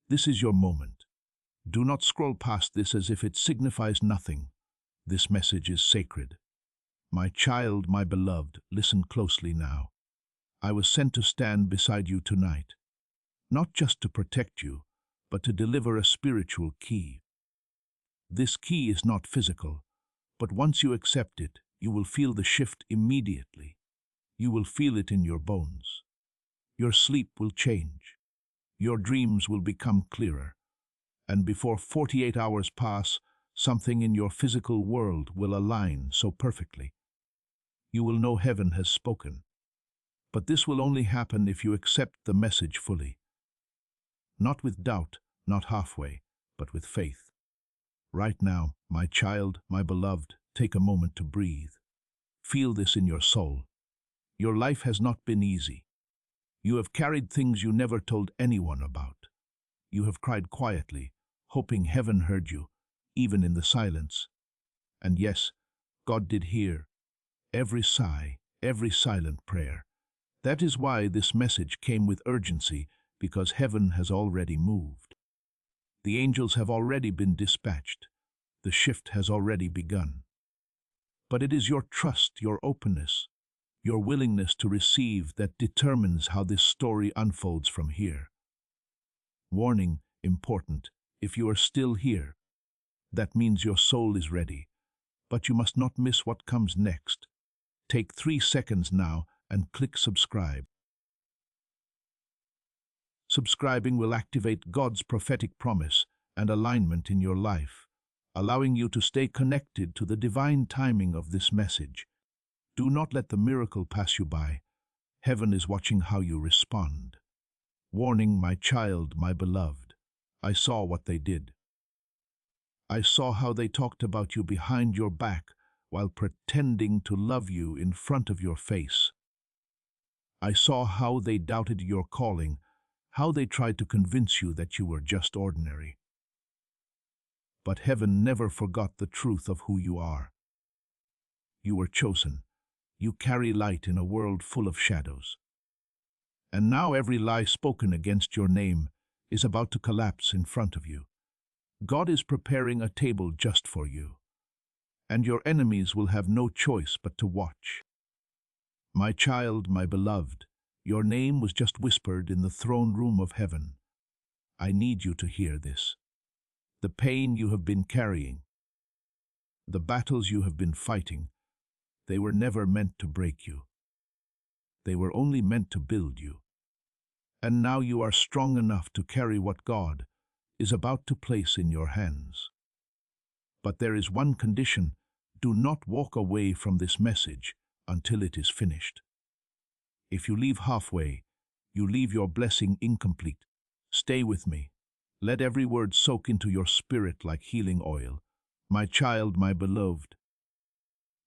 This is your moment. Do not scroll past this as if it signifies nothing. This message is sacred. My child, my beloved, listen closely now. I was sent to stand beside you tonight, not just to protect you, but to deliver a spiritual key. This key is not physical, but once you accept it, you will feel the shift immediately. You will feel it in your bones. Your sleep will change. Your dreams will become clearer. And before 48 hours pass, something in your physical world will align so perfectly. You will know heaven has spoken. But this will only happen if you accept the message fully. Not with doubt, not halfway, but with faith. Right now, my child, my beloved, take a moment to breathe. Feel this in your soul. Your life has not been easy. You have carried things you never told anyone about. You have cried quietly, hoping heaven heard you, even in the silence. And yes, God did hear every sigh, every silent prayer. That is why this message came with urgency, because heaven has already moved. The angels have already been dispatched. The shift has already begun. But it is your trust, your openness, your willingness to receive that determines how this story unfolds from here. Warning, important, if you are still here, that means your soul is ready, but you must not miss what comes next. Take 3 seconds now and click subscribe. Subscribing will activate God's prophetic promise and alignment in your life, allowing you to stay connected to the divine timing of this message. Do not let the miracle pass you by. Heaven is watching how you respond. Warning, my child, my beloved, I saw what they did. I saw how they talked about you behind your back while pretending to love you in front of your face. I saw how they doubted your calling, how they tried to convince you that you were just ordinary. But heaven never forgot the truth of who you are. You were chosen. You carry light in a world full of shadows. And now every lie spoken against your name is about to collapse in front of you. God is preparing a table just for you, and your enemies will have no choice but to watch. My child, my beloved, your name was just whispered in the throne room of heaven. I need you to hear this. The pain you have been carrying, the battles you have been fighting, they were never meant to break you. They were only meant to build you. And now you are strong enough to carry what God is about to place in your hands. But there is one condition: do not walk away from this message until it is finished. If you leave halfway, you leave your blessing incomplete. Stay with me. Let every word soak into your spirit like healing oil. My child, my beloved,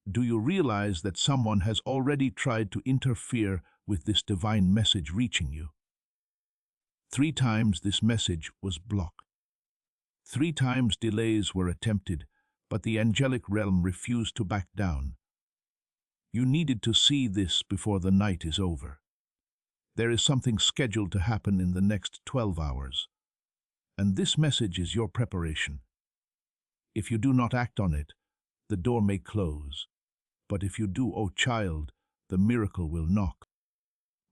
do you realize that someone has already tried to interfere with this divine message reaching you? 3 times this message was blocked. 3 times delays were attempted, but the angelic realm refused to back down. You needed to see this before the night is over. There is something scheduled to happen in the next 12 hours, and this message is your preparation. If you do not act on it, the door may close, but if you do, O child, the miracle will knock.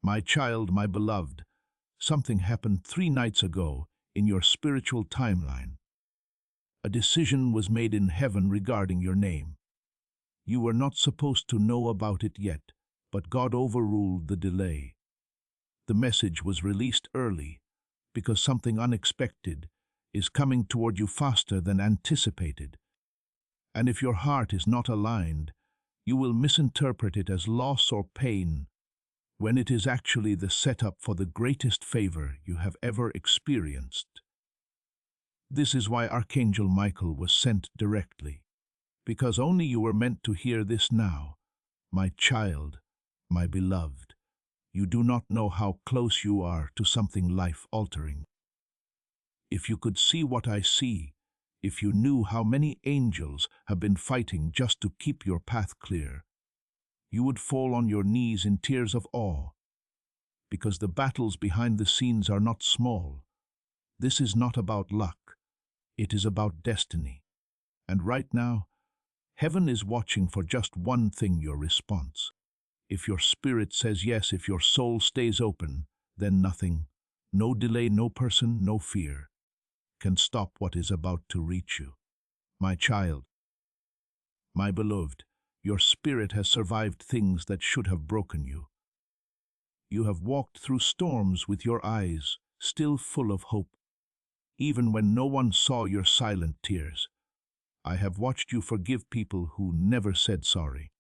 My child, my beloved, something happened 3 nights ago in your spiritual timeline. A decision was made in heaven regarding your name. You were not supposed to know about it yet, but God overruled the delay. The message was released early because something unexpected is coming toward you faster than anticipated. And if your heart is not aligned, you will misinterpret it as loss or pain, when it is actually the setup for the greatest favor you have ever experienced. This is why Archangel Michael was sent directly, because only you were meant to hear this now. My child, my beloved, you do not know how close you are to something life-altering. If you could see what I see, if you knew how many angels have been fighting just to keep your path clear, you would fall on your knees in tears of awe, because the battles behind the scenes are not small. This is not about luck. It is about destiny. And right now, heaven is watching for just one thing: your response. If your spirit says yes, if your soul stays open, then nothing, no delay, no person, no fear, can stop what is about to reach you. My child, my beloved, your spirit has survived things that should have broken you. You have walked through storms with your eyes still full of hope, even when no one saw your silent tears. I have watched you forgive people who never said sorry.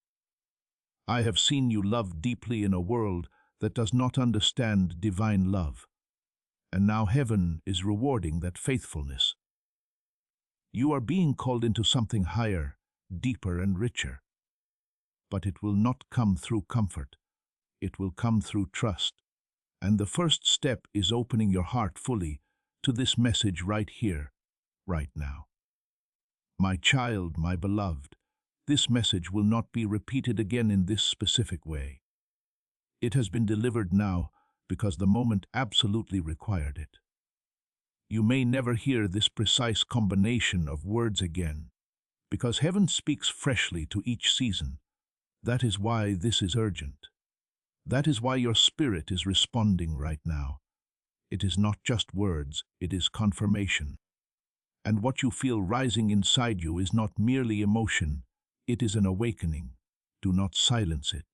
I have seen you love deeply in a world that does not understand divine love. And now heaven is rewarding that faithfulness. You are being called into something higher, deeper and richer. But it will not come through comfort. It will come through trust. And the first step is opening your heart fully to this message right here, right now. My child, my beloved, this message will not be repeated again in this specific way. It has been delivered now because the moment absolutely required it. You may never hear this precise combination of words again, because heaven speaks freshly to each season. That is why this is urgent. That is why your spirit is responding right now. It is not just words, it is confirmation. And what you feel rising inside you is not merely emotion, it is an awakening. Do not silence it.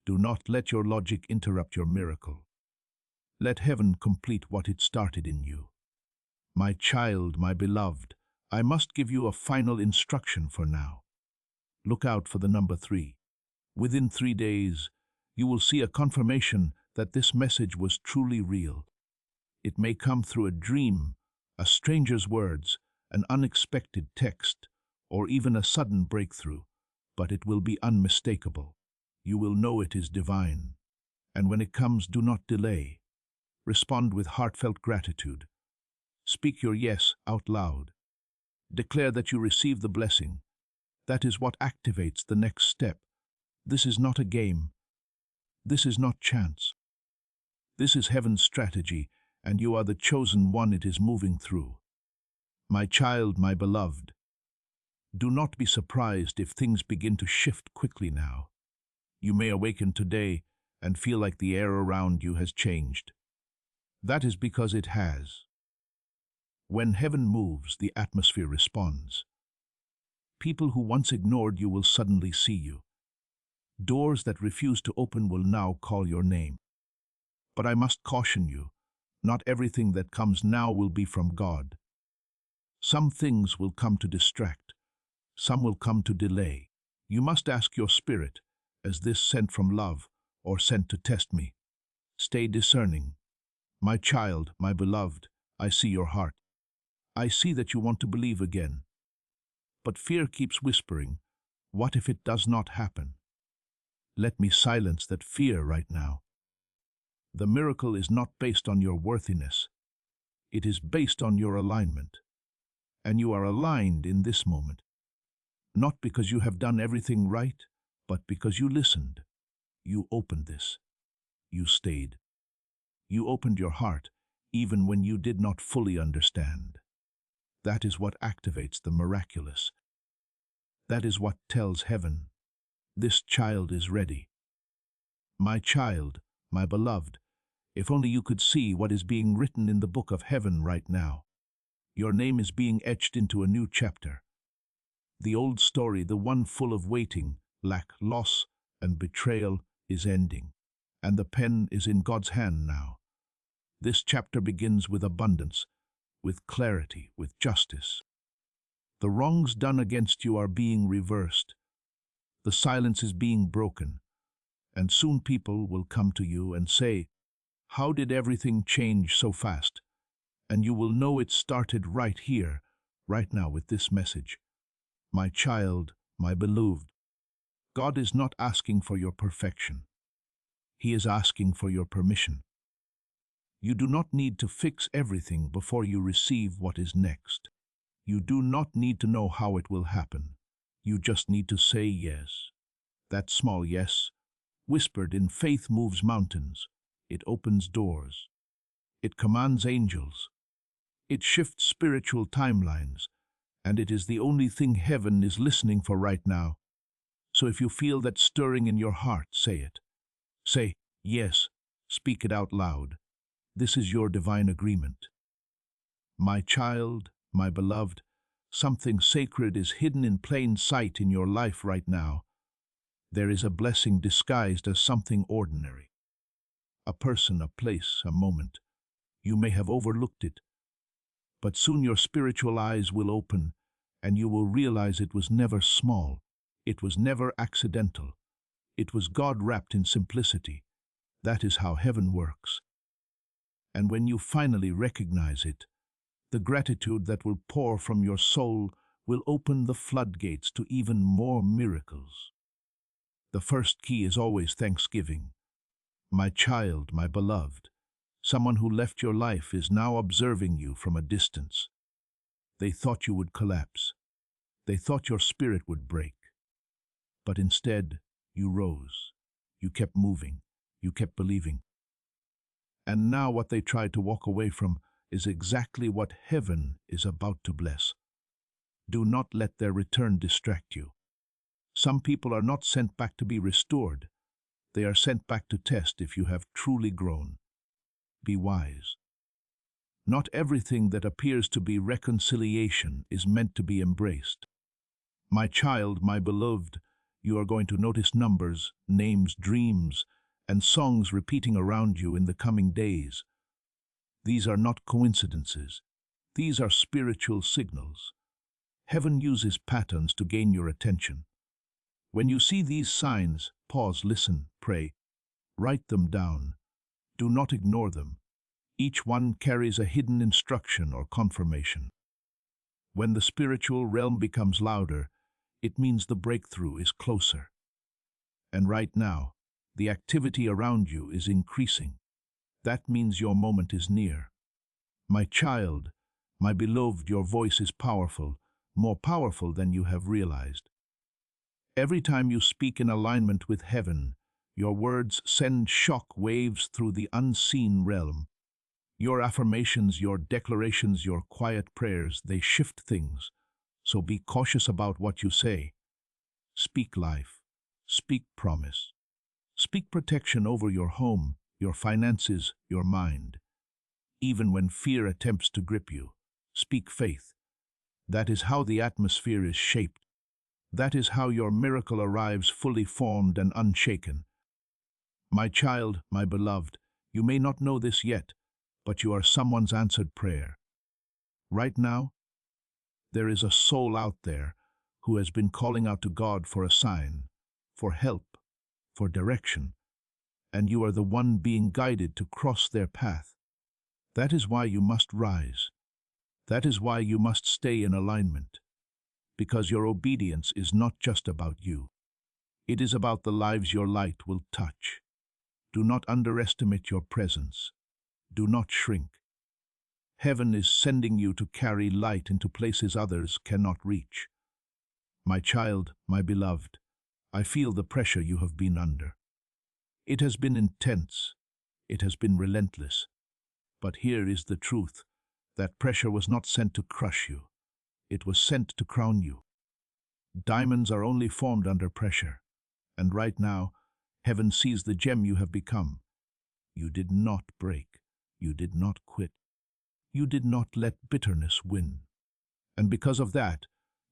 Do not let your logic interrupt your miracle. Let heaven complete what it started in you. My child, my beloved, I must give you a final instruction for now. Look out for the number 3. Within 3 days, you will see a confirmation that this message was truly real. It may come through a dream, a stranger's words, an unexpected text, or even a sudden breakthrough, but it will be unmistakable. You will know it is divine. And when it comes, do not delay. Respond with heartfelt gratitude. Speak your yes out loud. Declare that you receive the blessing. That is what activates the next step. This is not a game. This is not chance. This is heaven's strategy, and you are the chosen one it is moving through. My child, my beloved, do not be surprised if things begin to shift quickly now. You may awaken today and feel like the air around you has changed. That is because it has. When heaven moves, the atmosphere responds. People who once ignored you will suddenly see you. Doors that refuse to open will now call your name. But I must caution you, not everything that comes now will be from God. Some things will come to distract. Some will come to delay. You must ask your spirit, is this sent from love or sent to test me? Stay discerning. My child, my beloved, I see your heart. I see that you want to believe again. But fear keeps whispering, what if it does not happen? Let me silence that fear right now. The miracle is not based on your worthiness. It is based on your alignment. And you are aligned in this moment, not because you have done everything right, but because you listened. You opened this. You stayed. You opened your heart, even when you did not fully understand. That is what activates the miraculous. That is what tells heaven, this child is ready. My child, my beloved, if only you could see what is being written in the book of heaven right now. Your name is being etched into a new chapter. The old story, the one full of waiting, lack, loss, and betrayal, is ending, and the pen is in God's hand now. This chapter begins with abundance, with clarity, with justice. The wrongs done against you are being reversed. The silence is being broken, and soon people will come to you and say, "How did everything change so fast?" And you will know it started right here, right now with this message. My child, my beloved, God is not asking for your perfection. He is asking for your permission. You do not need to fix everything before you receive what is next. You do not need to know how it will happen. You just need to say yes. That small yes, whispered in faith, moves mountains. It opens doors. It commands angels. It shifts spiritual timelines. And it is the only thing heaven is listening for right now. So if you feel that stirring in your heart, say it. Say, yes, speak it out loud. This is your divine agreement. My child, my beloved, something sacred is hidden in plain sight in your life right now. There is a blessing disguised as something ordinary. A person, a place, a moment. You may have overlooked it, but soon your spiritual eyes will open, and you will realize it was never small. It was never accidental. It was God wrapped in simplicity. That is how heaven works. And when you finally recognize it, the gratitude that will pour from your soul will open the floodgates to even more miracles. The first key is always thanksgiving. My child, my beloved, someone who left your life is now observing you from a distance. They thought you would collapse. They thought your spirit would break. But instead, you rose. You kept moving. You kept believing. And now what they tried to walk away from is exactly what heaven is about to bless. Do not let their return distract you. Some people are not sent back to be restored. They are sent back to test if you have truly grown. Be wise. Not everything that appears to be reconciliation is meant to be embraced. My child, my beloved, you are going to notice numbers, names, dreams, and songs repeating around you in the coming days. These are not coincidences. These are spiritual signals. Heaven uses patterns to gain your attention. When you see these signs, pause, listen, pray. Write them down. Do not ignore them. Each one carries a hidden instruction or confirmation. When the spiritual realm becomes louder, it means the breakthrough is closer. And right now, the activity around you is increasing. That means your moment is near. My child, my beloved, your voice is powerful, more powerful than you have realized. Every time you speak in alignment with heaven, your words send shock waves through the unseen realm. Your affirmations, your declarations, your quiet prayers, they shift things. So be cautious about what you say. Speak life. Speak promise. Speak protection over your home, your finances, your mind. Even when fear attempts to grip you, speak faith. That is how the atmosphere is shaped. That is how your miracle arrives fully formed and unshaken. My child, my beloved, you may not know this yet, but you are someone's answered prayer. Right now, there is a soul out there who has been calling out to God for a sign, for help, for direction, and you are the one being guided to cross their path. That is why you must rise. That is why you must stay in alignment, because your obedience is not just about you. It is about the lives your light will touch. Do not underestimate your presence. Do not shrink. Heaven is sending you to carry light into places others cannot reach. My child, my beloved, I feel the pressure you have been under. It has been intense. It has been relentless. But here is the truth. That pressure was not sent to crush you. It was sent to crown you. Diamonds are only formed under pressure. And right now, heaven sees the gem you have become. You did not break. You did not quit. You did not let bitterness win. And because of that,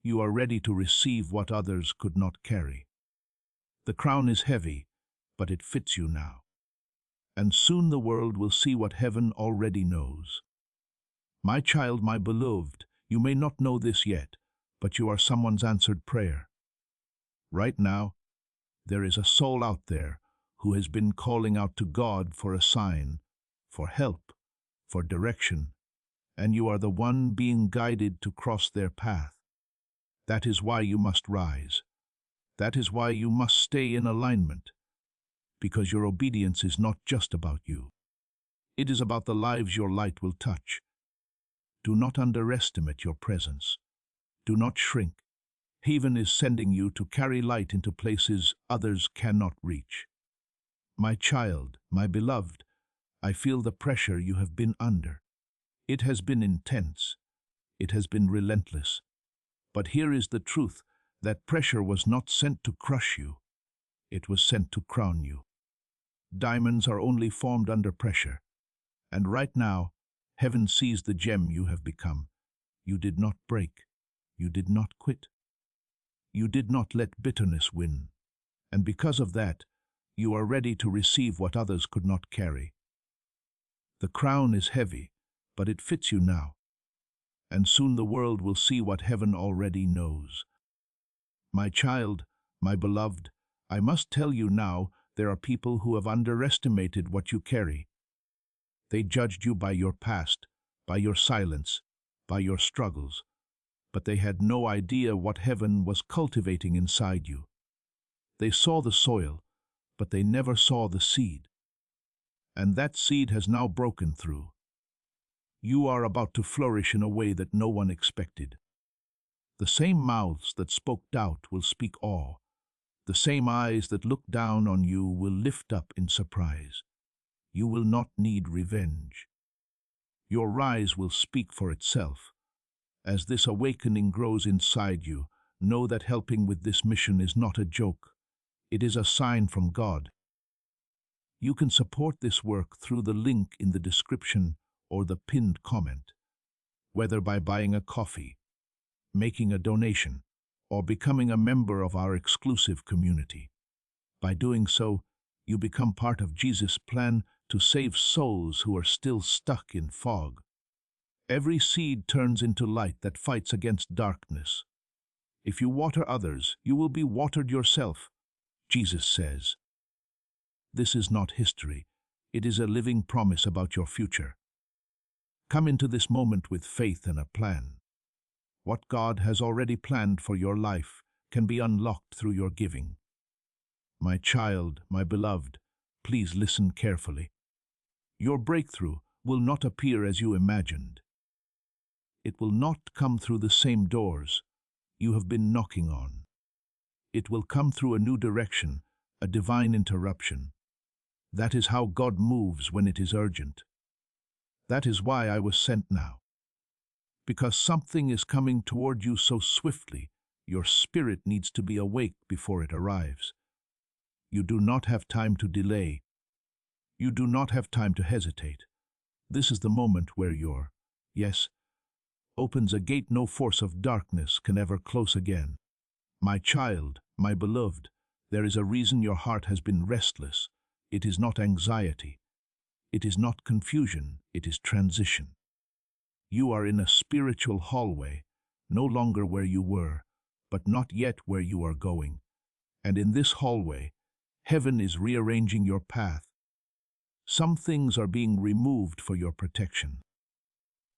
you are ready to receive what others could not carry. The crown is heavy, but it fits you now. And soon the world will see what heaven already knows. My child, my beloved, you may not know this yet, but you are someone's answered prayer. Right now, there is a soul out there who has been calling out to God for a sign, for help, for direction, and you are the one being guided to cross their path. That is why you must rise. That is why you must stay in alignment, because your obedience is not just about you. It is about the lives your light will touch. Do not underestimate your presence. Do not shrink. Heaven is sending you to carry light into places others cannot reach. My child, my beloved, I feel the pressure you have been under. It has been intense. It has been relentless. But here is the truth. That pressure was not sent to crush you. It was sent to crown you. Diamonds are only formed under pressure. And right now, heaven sees the gem you have become. You did not break. You did not quit. You did not let bitterness win. And because of that, you are ready to receive what others could not carry. The crown is heavy, but it fits you now. And soon the world will see what heaven already knows. My child, my beloved, I must tell you now, there are people who have underestimated what you carry. They judged you by your past, by your silence, by your struggles, but they had no idea what heaven was cultivating inside you. They saw the soil, but they never saw the seed. And that seed has now broken through. You are about to flourish in a way that no one expected. The same mouths that spoke doubt will speak awe. The same eyes that looked down on you will lift up in surprise. You will not need revenge. Your rise will speak for itself. As this awakening grows inside you, know that helping with this mission is not a joke. It is a sign from God. You can support this work through the link in the description or the pinned comment, whether by buying a coffee, making a donation, or becoming a member of our exclusive community. By doing so, you become part of Jesus' plan to save souls who are still stuck in fog. Every seed turns into light that fights against darkness. If you water others, you will be watered yourself, Jesus says. This is not history. It is a living promise about your future. Come into this moment with faith and a plan. What God has already planned for your life can be unlocked through your giving. My child, my beloved, please listen carefully. Your breakthrough will not appear as you imagined. It will not come through the same doors you have been knocking on. It will come through a new direction, a divine interruption. That is how God moves when it is urgent. That is why I was sent now. Because something is coming toward you so swiftly, your spirit needs to be awake before it arrives. You do not have time to delay. You do not have time to hesitate. This is the moment where your yes opens a gate no force of darkness can ever close again. My child, my beloved, there is a reason your heart has been restless. It is not anxiety. It is not confusion. It is transition. You are in a spiritual hallway, no longer where you were, but not yet where you are going. And in this hallway, heaven is rearranging your path. Some things are being removed for your protection.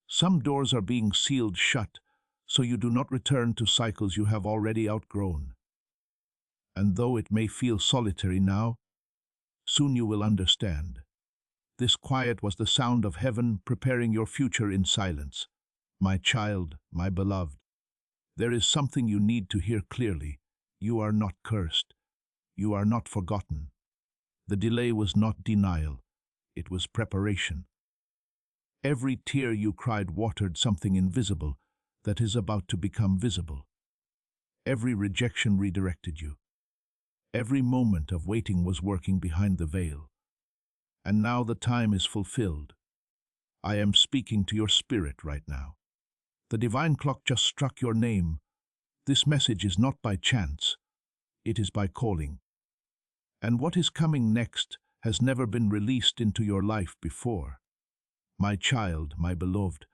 Some doors are being sealed shut, so you do not return to cycles you have already outgrown. And though it may feel solitary now, Soon you will understand. This quiet was the sound of heaven preparing your future in silence. My child, my beloved, there is something you need to hear clearly. You are not cursed. You are not forgotten. The delay was not denial. It was preparation. Every tear you cried watered something invisible that is about to become visible. Every rejection redirected you. Every moment of waiting was working behind the veil. And now the time is fulfilled. I am speaking to your spirit right now. The divine clock just struck your name. This message is not by chance. It is by calling. And what is coming next has never been released into your life before. My child, my beloved,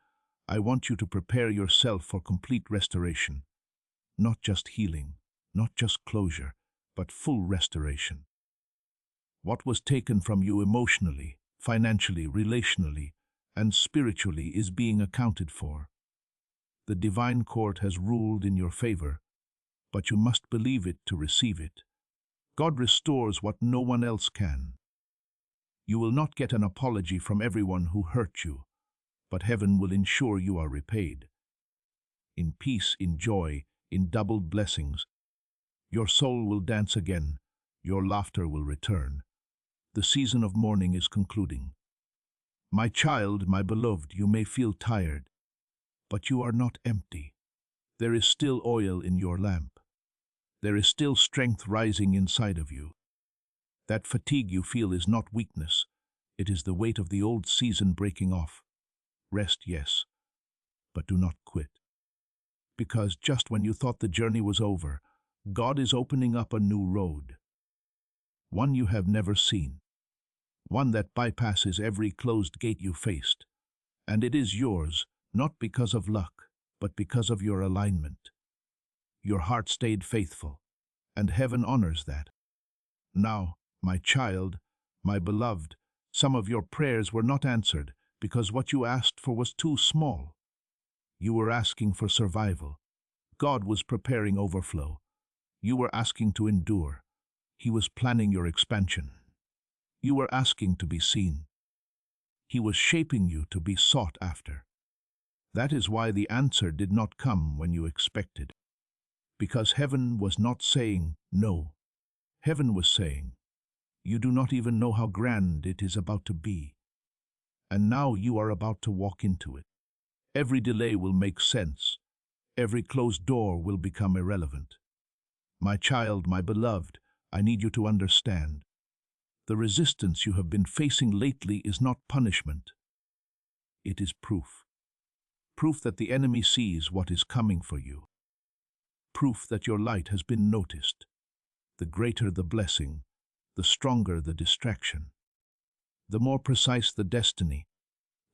I want you to prepare yourself for complete restoration. Not just healing, not just closure, but full restoration. What was taken from you emotionally, financially, relationally, and spiritually is being accounted for. The divine court has ruled in your favor, but you must believe it to receive it. God restores what no one else can. You will not get an apology from everyone who hurt you, but heaven will ensure you are repaid. In peace, in joy, in doubled blessings, your soul will dance again, your laughter will return. The season of mourning is concluding. My child, my beloved, you may feel tired, but you are not empty. There is still oil in your lamp. There is still strength rising inside of you. That fatigue you feel is not weakness. It is the weight of the old season breaking off. Rest, yes, but do not quit. Because just when you thought the journey was over, God is opening up a new road. One you have never seen. One that bypasses every closed gate you faced. And it is yours, not because of luck, but because of your alignment. Your heart stayed faithful, and heaven honors that. Now, my child, my beloved, some of your prayers were not answered because what you asked for was too small. You were asking for survival. God was preparing overflow. You were asking to endure. He was planning your expansion. You were asking to be seen. He was shaping you to be sought after. That is why the answer did not come when you expected. Because heaven was not saying no. Heaven was saying, you do not even know how grand it is about to be. And now you are about to walk into it. Every delay will make sense. Every closed door will become irrelevant. My child, my beloved, I need you to understand. The resistance you have been facing lately is not punishment. It is proof. Proof that the enemy sees what is coming for you. Proof that your light has been noticed. The greater the blessing, the stronger the distraction. The more precise the destiny,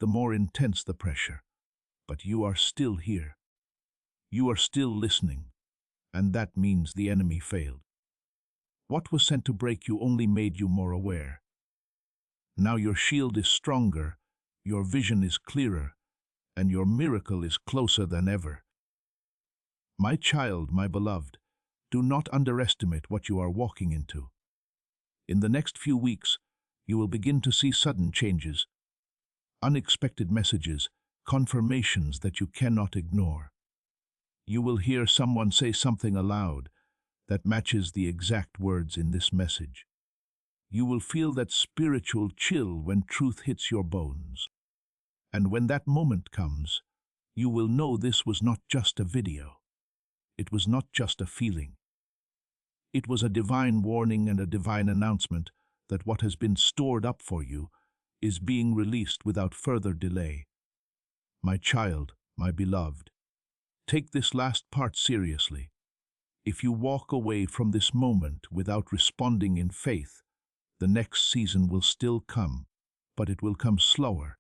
the more intense the pressure. But you are still here. You are still listening, and that means the enemy failed. What was sent to break you only made you more aware. Now your shield is stronger, your vision is clearer, and your miracle is closer than ever. My child, my beloved, do not underestimate what you are walking into. In the next few weeks, you will begin to see sudden changes, unexpected messages, confirmations that you cannot ignore. You will hear someone say something aloud that matches the exact words in this message. You will feel that spiritual chill when truth hits your bones. And when that moment comes, you will know this was not just a video. It was not just a feeling. It was a divine warning and a divine announcement that what has been stored up for you is being released without further delay. My child, my beloved, take this last part seriously. If you walk away from this moment without responding in faith, the next season will still come, but it will come slower,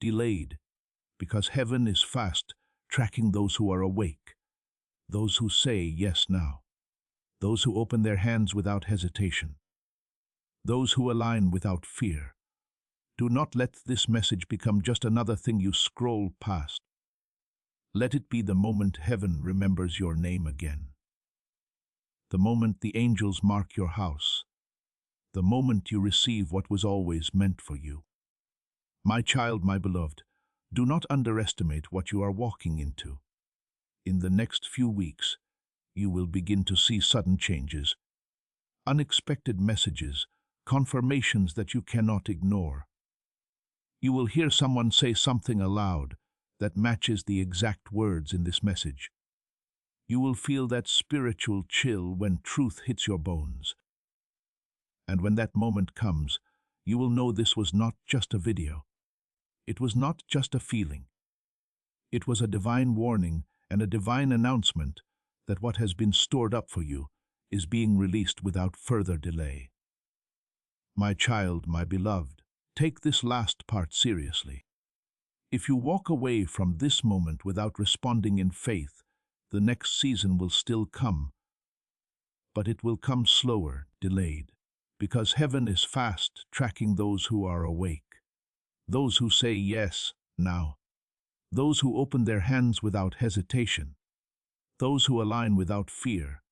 delayed, because heaven is fast tracking those who are awake, those who say yes now, those who open their hands without hesitation, those who align without fear. Do not let this message become just another thing you scroll past. Let it be the moment heaven remembers your name again. The moment the angels mark your house. the moment you receive what was always meant for you. My child, my beloved, do not underestimate what you are walking into. In the next few weeks, you will begin to see sudden changes, unexpected messages, confirmations that you cannot ignore. You will hear someone say something aloud that matches the exact words in this message. You will feel that spiritual chill when truth hits your bones. And when that moment comes, you will know this was not just a video. It was not just a feeling. It was a divine warning and a divine announcement that what has been stored up for you is being released without further delay. My child, my beloved, take this last part seriously. If you walk away from this moment without responding in faith, the next season will still come, but it will come slower, delayed, because heaven is fast tracking those who are awake, those who say yes now, those who open their hands without hesitation, those who align without fear.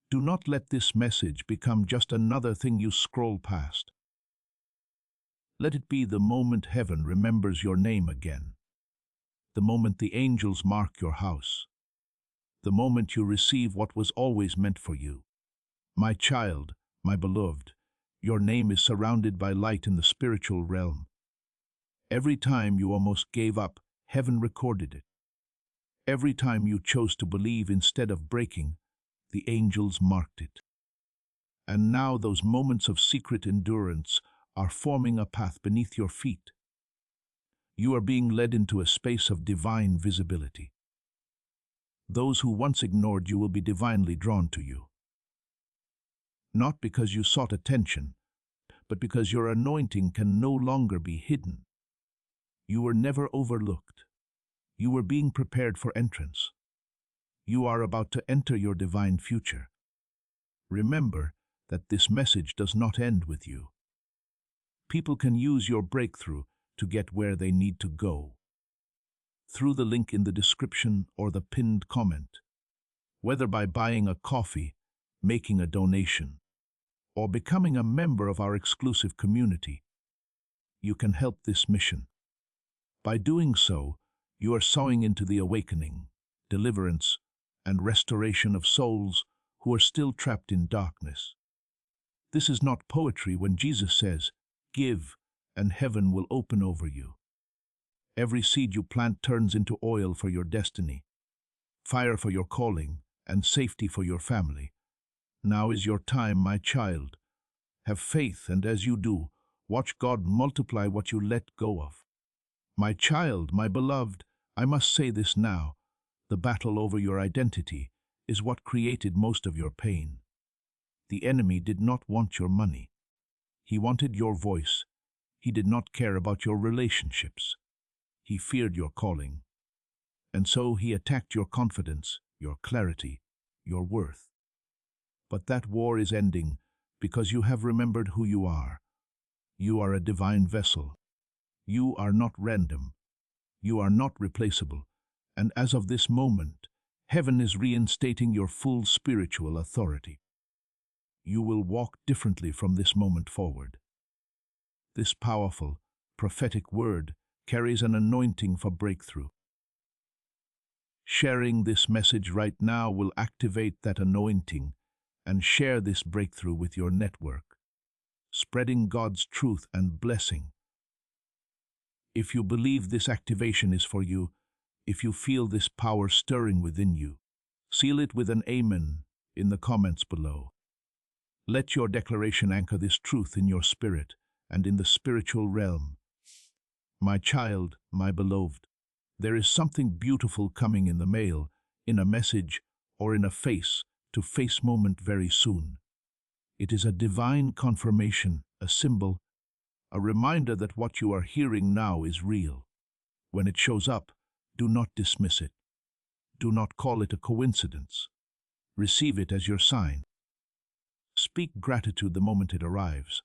Do not let this message become just another thing you scroll past. Let it be the moment heaven remembers your name again, the moment the angels mark your house, the moment you receive what was always meant for you. My child, my beloved, your name is surrounded by light in the spiritual realm. Every time you almost gave up, heaven recorded it. Every time you chose to believe instead of breaking, the angels marked it. And now those moments of secret endurance are forming a path beneath your feet. You are being led into a space of divine visibility. Those who once ignored you will be divinely drawn to you. Not because you sought attention, but because your anointing can no longer be hidden. You were never overlooked. You were being prepared for entrance. You are about to enter your divine future. Remember that this message does not end with you. People can use your breakthrough to get where they need to go. Through the link in the description or the pinned comment, whether by buying a coffee, making a donation, or becoming a member of our exclusive community, you can help this mission. By doing so, you are sowing into the awakening, deliverance, and restoration of souls who are still trapped in darkness. This is not poetry when Jesus says, "Give, and heaven will open over you." Every seed you plant turns into oil for your destiny, fire for your calling, and safety for your family. Now is your time, my child. Have faith, and as you do, watch God multiply what you let go of. My child, my beloved, I must say this now. The battle over your identity is what created most of your pain. The enemy did not want your money. He wanted your voice. He did not care about your relationships. He feared your calling. And so he attacked your confidence, your clarity, your worth. But that war is ending because you have remembered who you are. You are a divine vessel. You are not random. You are not replaceable. And as of this moment, heaven is reinstating your full spiritual authority. You will walk differently from this moment forward. This powerful, prophetic word carries an anointing for breakthrough. Sharing this message right now will activate that anointing and share this breakthrough with your network, spreading God's truth and blessing. If you believe this activation is for you, if you feel this power stirring within you, seal it with an amen in the comments below. Let your declaration anchor this truth in your spirit and in the spiritual realm. My child, my beloved, there is something beautiful coming in the mail, in a message, or in a face-to-face moment very soon. It is a divine confirmation, a symbol, a reminder that what you are hearing now is real. When it shows up, do not dismiss it. Do not call it a coincidence. Receive it as your sign. Speak gratitude the moment it arrives.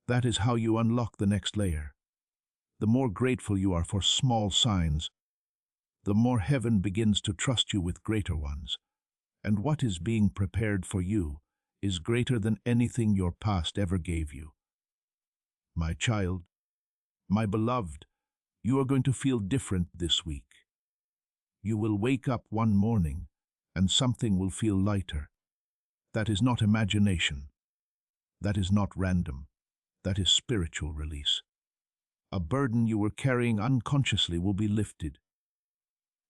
That is how you unlock the next layer. The more grateful you are for small signs, the more heaven begins to trust you with greater ones. And what is being prepared for you is greater than anything your past ever gave you. My child, my beloved, you are going to feel different this week. You will wake up one morning and something will feel lighter. That is not imagination. That is not random. That is spiritual release. A burden you were carrying unconsciously will be lifted.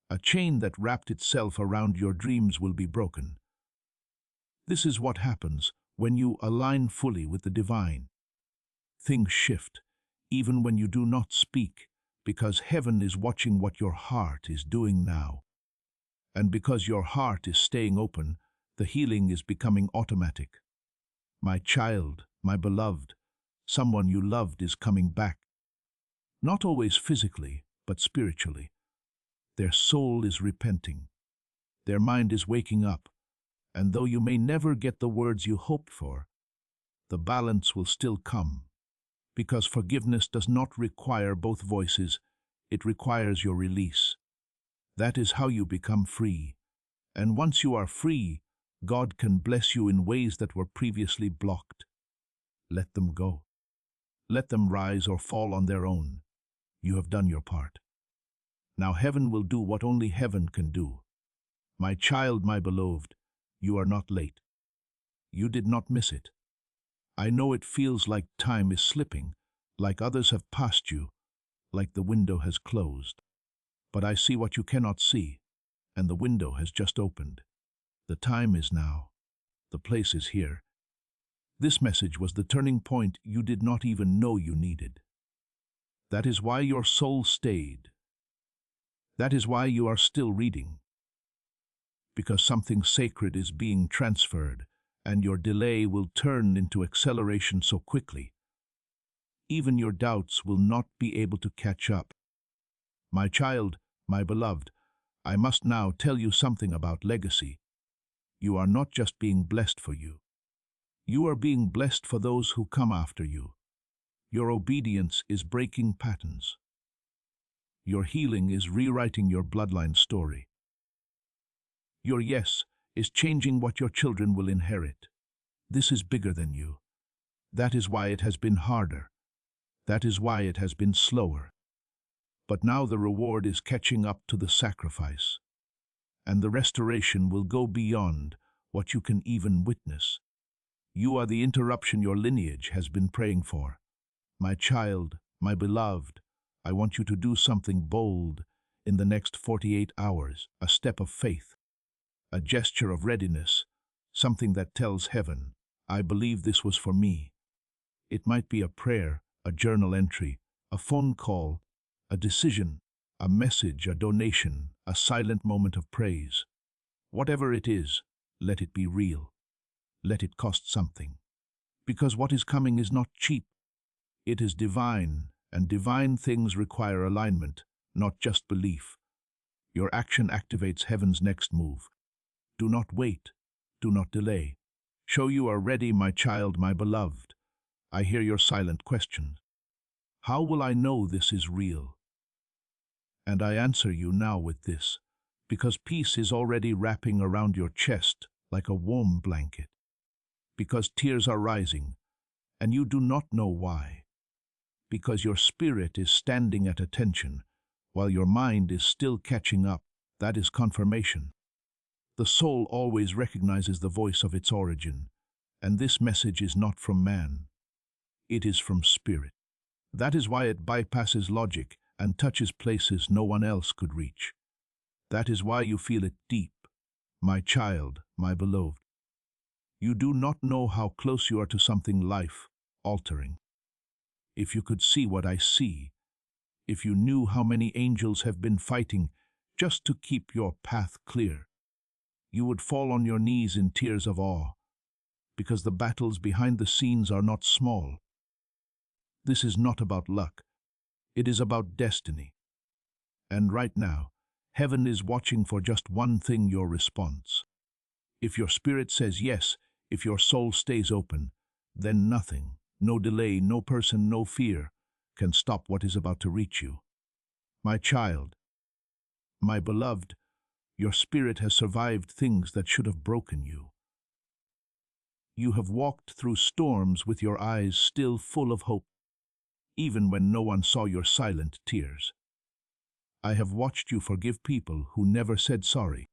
A chain that wrapped itself around your dreams will be broken. This is what happens when you align fully with the divine. Things shift, even when you do not speak, because heaven is watching what your heart is doing now. And because your heart is staying open, the healing is becoming automatic. My child, my beloved, someone you loved is coming back. Not always physically, but spiritually. Their soul is repenting. Their mind is waking up. And though you may never get the words you hoped for, the balance will still come. Because forgiveness does not require both voices, it requires your release. That is how you become free. And once you are free, God can bless you in ways that were previously blocked. Let them go. Let them rise or fall on their own. You have done your part. Now heaven will do what only heaven can do. My child, my beloved, you are not late. You did not miss it. I know it feels like time is slipping, like others have passed you, like the window has closed. But I see what you cannot see, and the window has just opened. The time is now. The place is here. This message was the turning point you did not even know you needed. That is why your soul stayed. That is why you are still reading. Because something sacred is being transferred, and your delay will turn into acceleration so quickly. Even your doubts will not be able to catch up. My child, my beloved, I must now tell you something about legacy. You are not just being blessed for you. You are being blessed for those who come after you. Your obedience is breaking patterns. Your healing is rewriting your bloodline story. Your yes is changing what your children will inherit. This is bigger than you. That is why it has been harder. That is why it has been slower. But now the reward is catching up to the sacrifice. And the restoration will go beyond what you can even witness. You are the interruption your lineage has been praying for. My child, my beloved, I want you to do something bold in the next 48 hours, a step of faith, a gesture of readiness, something that tells heaven, I believe this was for me. It might be a prayer, a journal entry, a phone call, a decision, a message, a donation, a silent moment of praise. Whatever it is, let it be real. Let it cost something. Because what is coming is not cheap. It is divine, and divine things require alignment, not just belief. Your action activates heaven's next move. Do not wait. Do not delay. Show you are ready, my child, my beloved. I hear your silent question. How will I know this is real? And I answer you now with this, because peace is already wrapping around your chest like a warm blanket. Because tears are rising, and you do not know why. Because your spirit is standing at attention, while your mind is still catching up. That is confirmation. The soul always recognizes the voice of its origin, and this message is not from man. It is from spirit. That is why it bypasses logic and touches places no one else could reach. That is why you feel it deep. My child, my beloved. You do not know how close you are to something life-altering. If you could see what I see, if you knew how many angels have been fighting just to keep your path clear, you would fall on your knees in tears of awe, because the battles behind the scenes are not small. This is not about luck. It is about destiny. And right now, heaven is watching for just one thing: your response. If your spirit says yes, if your soul stays open, then nothing, no delay, no person, no fear can stop what is about to reach you. My child, my beloved, your spirit has survived things that should have broken you. You have walked through storms with your eyes still full of hope, even when no one saw your silent tears. I have watched you forgive people who never said sorry.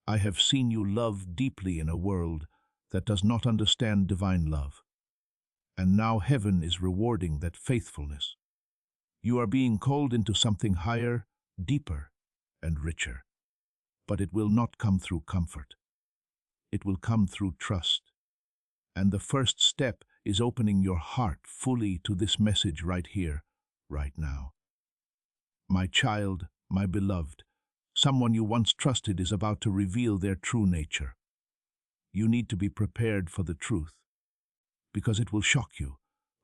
I have seen you love deeply in a world that does not understand divine love. And now heaven is rewarding that faithfulness. You are being called into something higher, deeper, and richer. But it will not come through comfort. It will come through trust. And the first step is opening your heart fully to this message right here, right now. My child, my beloved, someone you once trusted is about to reveal their true nature. You need to be prepared for the truth, because it will shock you,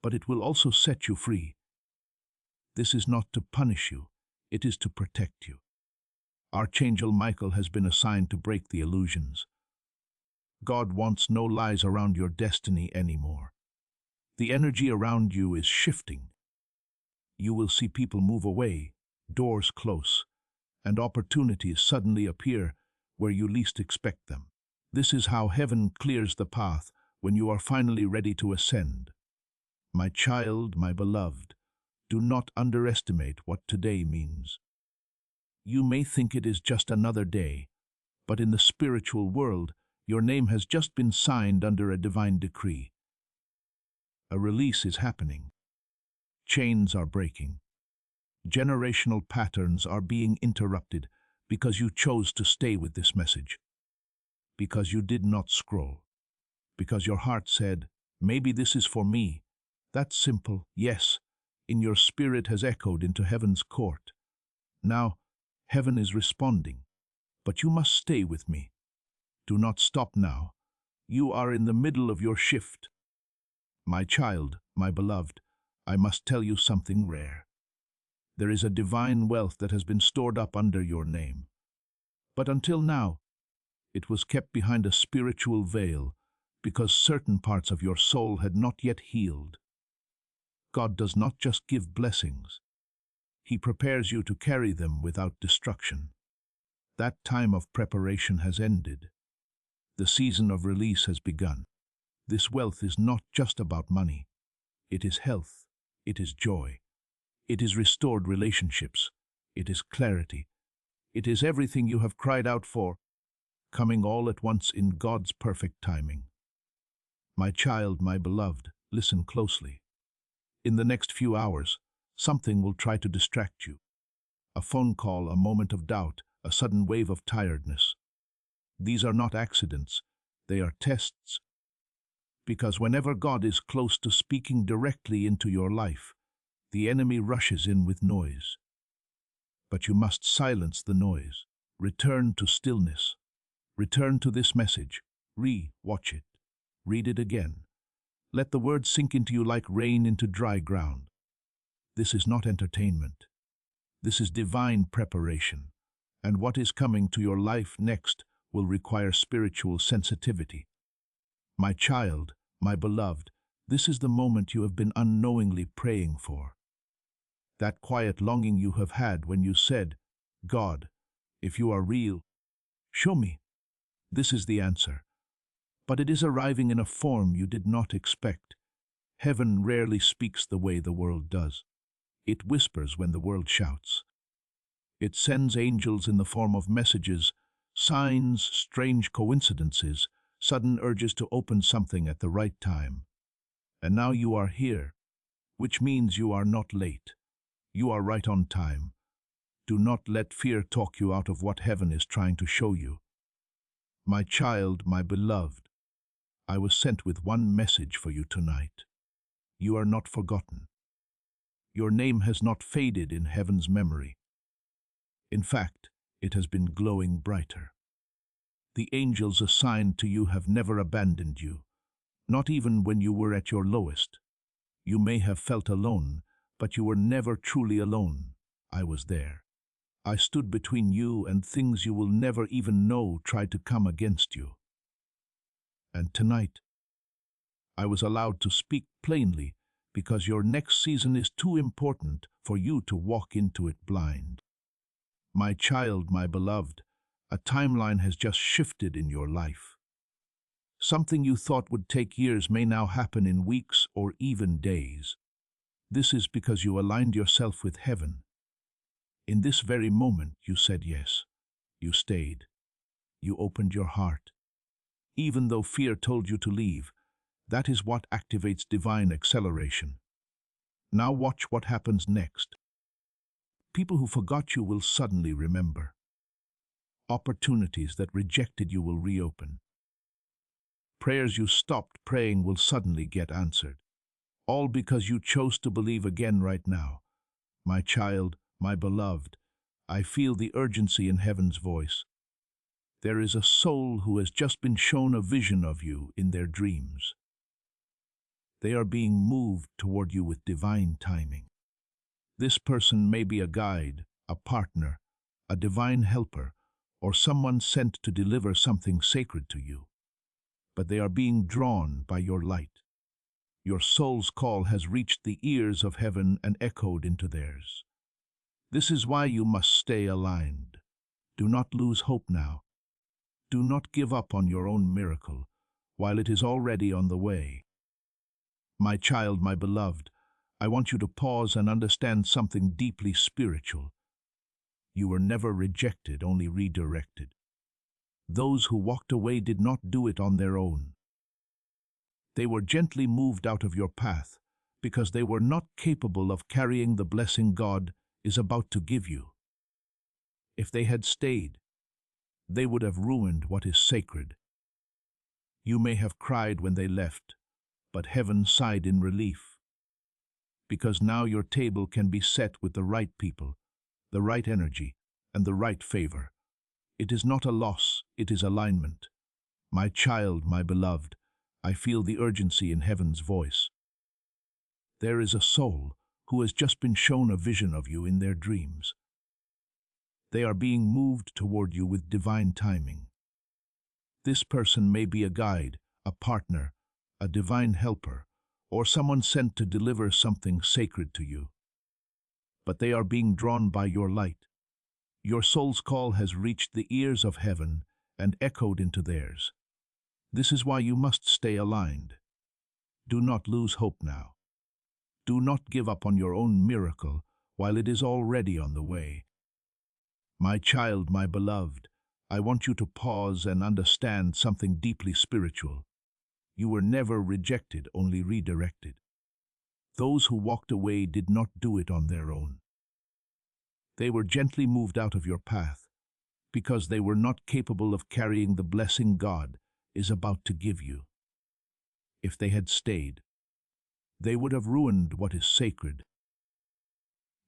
but it will also set you free. This is not to punish you, it is to protect you. Archangel Michael has been assigned to break the illusions. God wants no lies around your destiny anymore. The energy around you is shifting. You will see people move away, doors close, and opportunities suddenly appear where you least expect them. This is how heaven clears the path when you are finally ready to ascend. My child, my beloved, do not underestimate what today means. You may think it is just another day, but in the spiritual world, your name has just been signed under a divine decree. A release is happening. Chains are breaking. Generational patterns are being interrupted because you chose to stay with this message. Because you did not scroll. Because your heart said, maybe this is for me. That simple yes in your spirit has echoed into heaven's court. Now, heaven is responding, but you must stay with me. Do not stop now. You are in the middle of your shift. My child, my beloved, I must tell you something rare. There is a divine wealth that has been stored up under your name. But until now, it was kept behind a spiritual veil because certain parts of your soul had not yet healed. God does not just give blessings. He prepares you to carry them without destruction. That time of preparation has ended. The season of release has begun. This wealth is not just about money. It is health. It is joy. It is restored relationships. It is clarity. It is everything you have cried out for, coming all at once in God's perfect timing. My child, my beloved, listen closely. In the next few hours, something will try to distract you. A phone call, a moment of doubt, a sudden wave of tiredness. These are not accidents, they are tests. Because whenever God is close to speaking directly into your life, the enemy rushes in with noise. But you must silence the noise. Return to stillness. Return to this message. Watch it. Read it again. Let the words sink into you like rain into dry ground. This is not entertainment. This is divine preparation. And what is coming to your life next will require spiritual sensitivity. My child, my beloved, this is the moment you have been unknowingly praying for. That quiet longing you have had when you said, God, if you are real, show me. This is the answer. But it is arriving in a form you did not expect. Heaven rarely speaks the way the world does. It whispers when the world shouts. It sends angels in the form of messages, signs, strange coincidences, sudden urges to open something at the right time. And now you are here, which means you are not late. You are right on time. Do not let fear talk you out of what heaven is trying to show you. My child, my beloved, I was sent with one message for you tonight. You are not forgotten. Your name has not faded in heaven's memory. In fact, it has been glowing brighter. The angels assigned to you have never abandoned you, not even when you were at your lowest. You may have felt alone, but you were never truly alone. I was there. I stood between you and things you will never even know tried to come against you. And tonight, I was allowed to speak plainly because your next season is too important for you to walk into it blind. My child, my beloved, a timeline has just shifted in your life. Something you thought would take years may now happen in weeks or even days. This is because you aligned yourself with heaven. In this very moment, you said yes. You stayed. You opened your heart. Even though fear told you to leave, that is what activates divine acceleration. Now watch what happens next. People who forgot you will suddenly remember. Opportunities that rejected you will reopen. Prayers you stopped praying will suddenly get answered. All because you chose to believe again right now. My child, my beloved, I feel the urgency in heaven's voice. There is a soul who has just been shown a vision of you in their dreams. They are being moved toward you with divine timing. This person may be a guide, a partner, a divine helper, or someone sent to deliver something sacred to you. But they are being drawn by your light. Your soul's call has reached the ears of heaven and echoed into theirs. This is why you must stay aligned. Do not lose hope now. Do not give up on your own miracle, while it is already on the way. My child, my beloved, I want you to pause and understand something deeply spiritual. You were never rejected, only redirected. Those who walked away did not do it on their own. They were gently moved out of your path because they were not capable of carrying the blessing God is about to give you. If they had stayed, they would have ruined what is sacred. You may have cried when they left, but heaven sighed in relief. Because now your table can be set with the right people, the right energy, and the right favor. It is not a loss, it is alignment. My child, my beloved, I feel the urgency in heaven's voice. There is a soul who has just been shown a vision of you in their dreams. They are being moved toward you with divine timing. This person may be a guide, a partner, a divine helper, or someone sent to deliver something sacred to you. But they are being drawn by your light. Your soul's call has reached the ears of heaven and echoed into theirs. This is why you must stay aligned. Do not lose hope now. Do not give up on your own miracle while it is already on the way. My child, my beloved, I want you to pause and understand something deeply spiritual. You were never rejected, only redirected. Those who walked away did not do it on their own. They were gently moved out of your path because they were not capable of carrying the blessing God is about to give you. If they had stayed, they would have ruined what is sacred.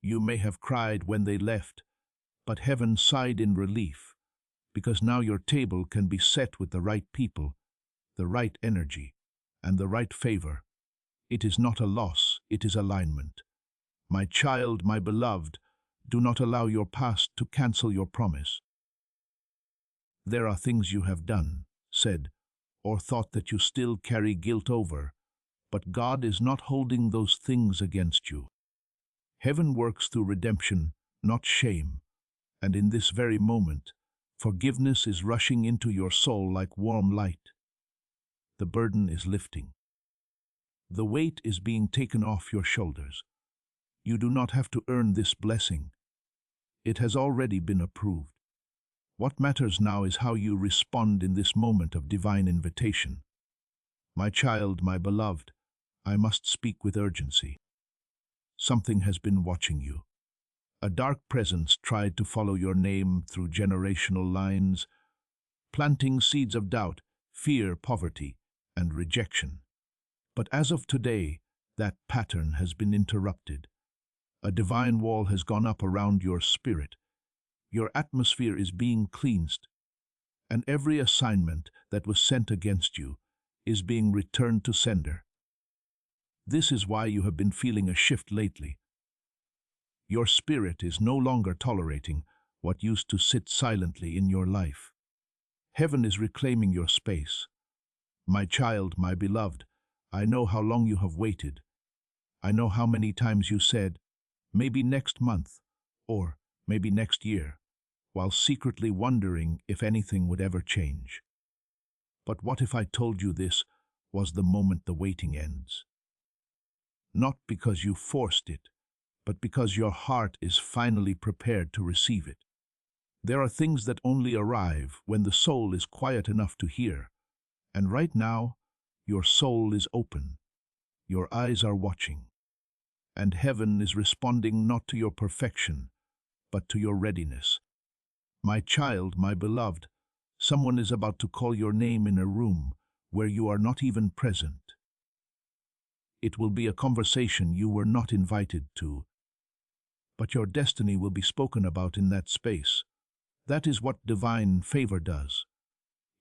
You may have cried when they left, but heaven sighed in relief, because now your table can be set with the right people, the right energy, and the right favor. It is not a loss, it is alignment. My child, my beloved, do not allow your past to cancel your promise. There are things you have done, said, or thought that you still carry guilt over, but God is not holding those things against you. Heaven works through redemption, not shame, and in this very moment, forgiveness is rushing into your soul like warm light. The burden is lifting. The weight is being taken off your shoulders. You do not have to earn this blessing. It has already been approved. What matters now is how you respond in this moment of divine invitation. My child, my beloved, I must speak with urgency. Something has been watching you. A dark presence tried to follow your name through generational lines, planting seeds of doubt, fear, poverty, and rejection. But as of today, that pattern has been interrupted. A divine wall has gone up around your spirit. Your atmosphere is being cleansed, and every assignment that was sent against you is being returned to sender. This is why you have been feeling a shift lately. Your spirit is no longer tolerating what used to sit silently in your life. Heaven is reclaiming your space. My child, my beloved, I know how long you have waited. I know how many times you said, maybe next month, or maybe next year, while secretly wondering if anything would ever change. But what if I told you this was the moment the waiting ends? Not because you forced it, but because your heart is finally prepared to receive it. There are things that only arrive when the soul is quiet enough to hear. And right now, your soul is open. Your eyes are watching. And heaven is responding not to your perfection, but to your readiness. My child, my beloved, someone is about to call your name in a room where you are not even present. It will be a conversation you were not invited to, but your destiny will be spoken about in that space. That is what divine favor does.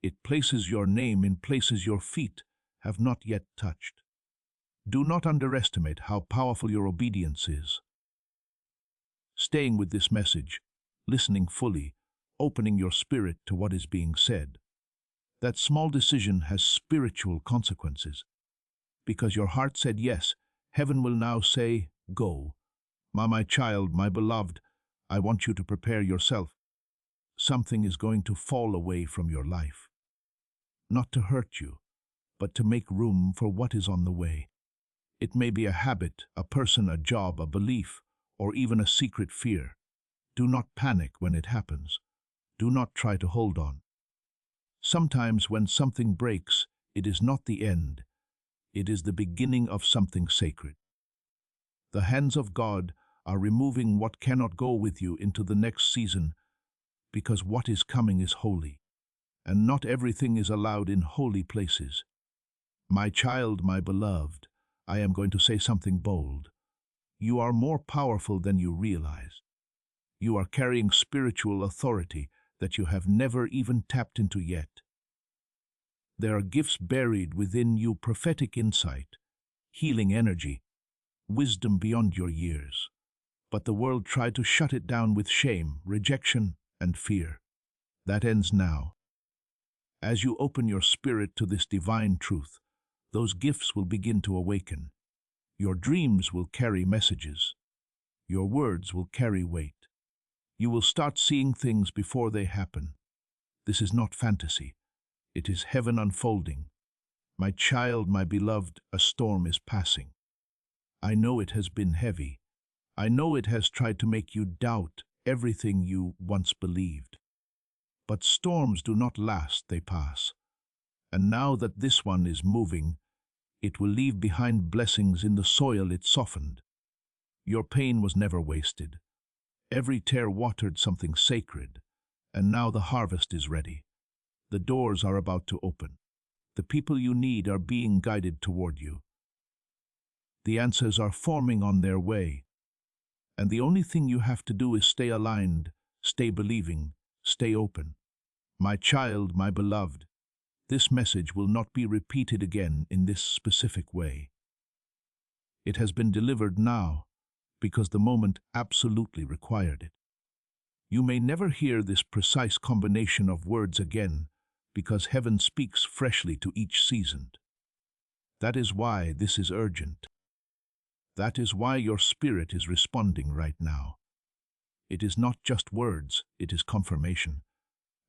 It places your name in places your feet have not yet touched. Do not underestimate how powerful your obedience is. Staying with this message, listening fully, opening your spirit to what is being said. That small decision has spiritual consequences. Because your heart said yes, heaven will now say, go. My child, my beloved, I want you to prepare yourself. Something is going to fall away from your life. Not to hurt you, but to make room for what is on the way. It may be a habit, a person, a job, a belief, or even a secret fear. Do not panic when it happens. Do not try to hold on. Sometimes when something breaks, it is not the end. It is the beginning of something sacred. The hands of God are removing what cannot go with you into the next season, because what is coming is holy, and not everything is allowed in holy places. My child, my beloved, I am going to say something bold. You are more powerful than you realize. You are carrying spiritual authority that you have never even tapped into yet. There are gifts buried within you, prophetic insight, healing energy, wisdom beyond your years. But the world tried to shut it down with shame, rejection, and fear. That ends now. As you open your spirit to this divine truth, those gifts will begin to awaken. Your dreams will carry messages. Your words will carry weight. You will start seeing things before they happen. This is not fantasy. It is heaven unfolding. My child, my beloved, a storm is passing. I know it has been heavy. I know it has tried to make you doubt everything you once believed. But storms do not last, they pass. And now that this one is moving, it will leave behind blessings in the soil it softened. Your pain was never wasted. Every tear watered something sacred, and now the harvest is ready. The doors are about to open. The people you need are being guided toward you. The answers are forming on their way, and the only thing you have to do is stay aligned, stay believing, stay open. My child, my beloved, this message will not be repeated again in this specific way. It has been delivered now, because the moment absolutely required it. You may never hear this precise combination of words again, because heaven speaks freshly to each season. That is why this is urgent. That is why your spirit is responding right now. It is not just words, it is confirmation.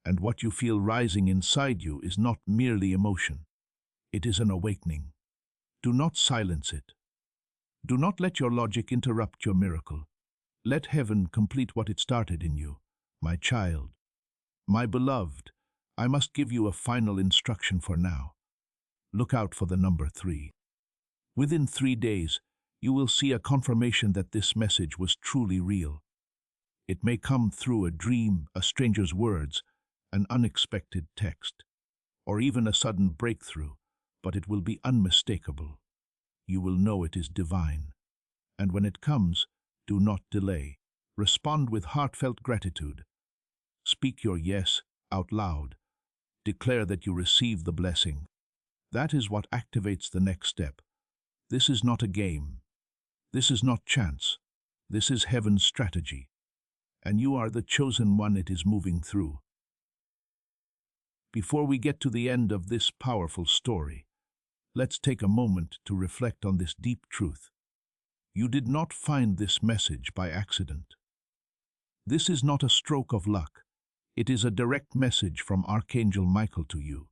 And what you feel rising inside you is not merely emotion. It is an awakening. Do not silence it. Do not let your logic interrupt your miracle. Let heaven complete what it started in you. My child, my beloved, I must give you a final instruction for now. Look out for the number 3. Within 3 days, you will see a confirmation that this message was truly real. It may come through a dream, a stranger's words, an unexpected text, or even a sudden breakthrough, but it will be unmistakable. You will know it is divine. And when it comes, do not delay. Respond with heartfelt gratitude. Speak your yes out loud. Declare that you receive the blessing. That is what activates the next step. This is not a game. This is not chance. This is heaven's strategy. And you are the chosen one it is moving through. Before we get to the end of this powerful story, let's take a moment to reflect on this deep truth. You did not find this message by accident. This is not a stroke of luck. It is a direct message from Archangel Michael to you.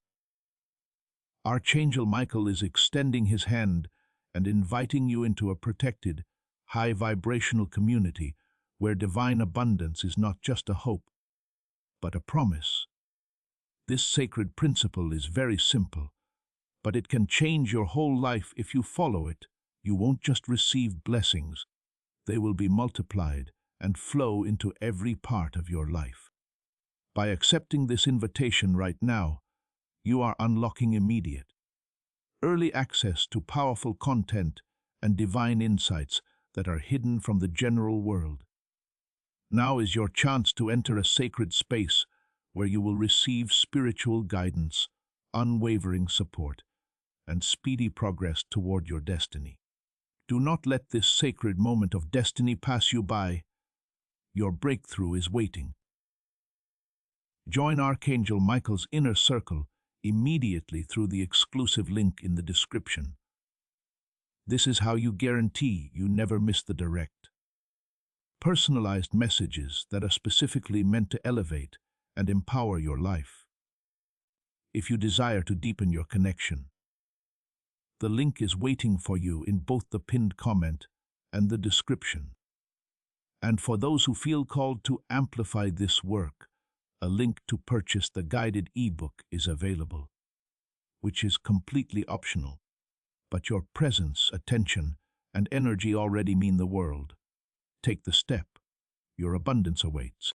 Archangel Michael is extending his hand and inviting you into a protected, high-vibrational community where divine abundance is not just a hope, but a promise. This sacred principle is very simple, but it can change your whole life if you follow it. You won't just receive blessings, they will be multiplied and flow into every part of your life. By accepting this invitation right now, you are unlocking immediate, early access to powerful content and divine insights that are hidden from the general world. Now is your chance to enter a sacred space where you will receive spiritual guidance, unwavering support, and speedy progress toward your destiny. Do not let this sacred moment of destiny pass you by. Your breakthrough is waiting. Join Archangel Michael's inner circle immediately through the exclusive link in the description. This is how you guarantee you never miss the direct, personalized messages that are specifically meant to elevate and empower your life. If you desire to deepen your connection, the link is waiting for you in both the pinned comment and the description. And for those who feel called to amplify this work, a link to purchase the guided ebook is available, which is completely optional. But your presence, attention, and energy already mean the world. Take the step. Your abundance awaits.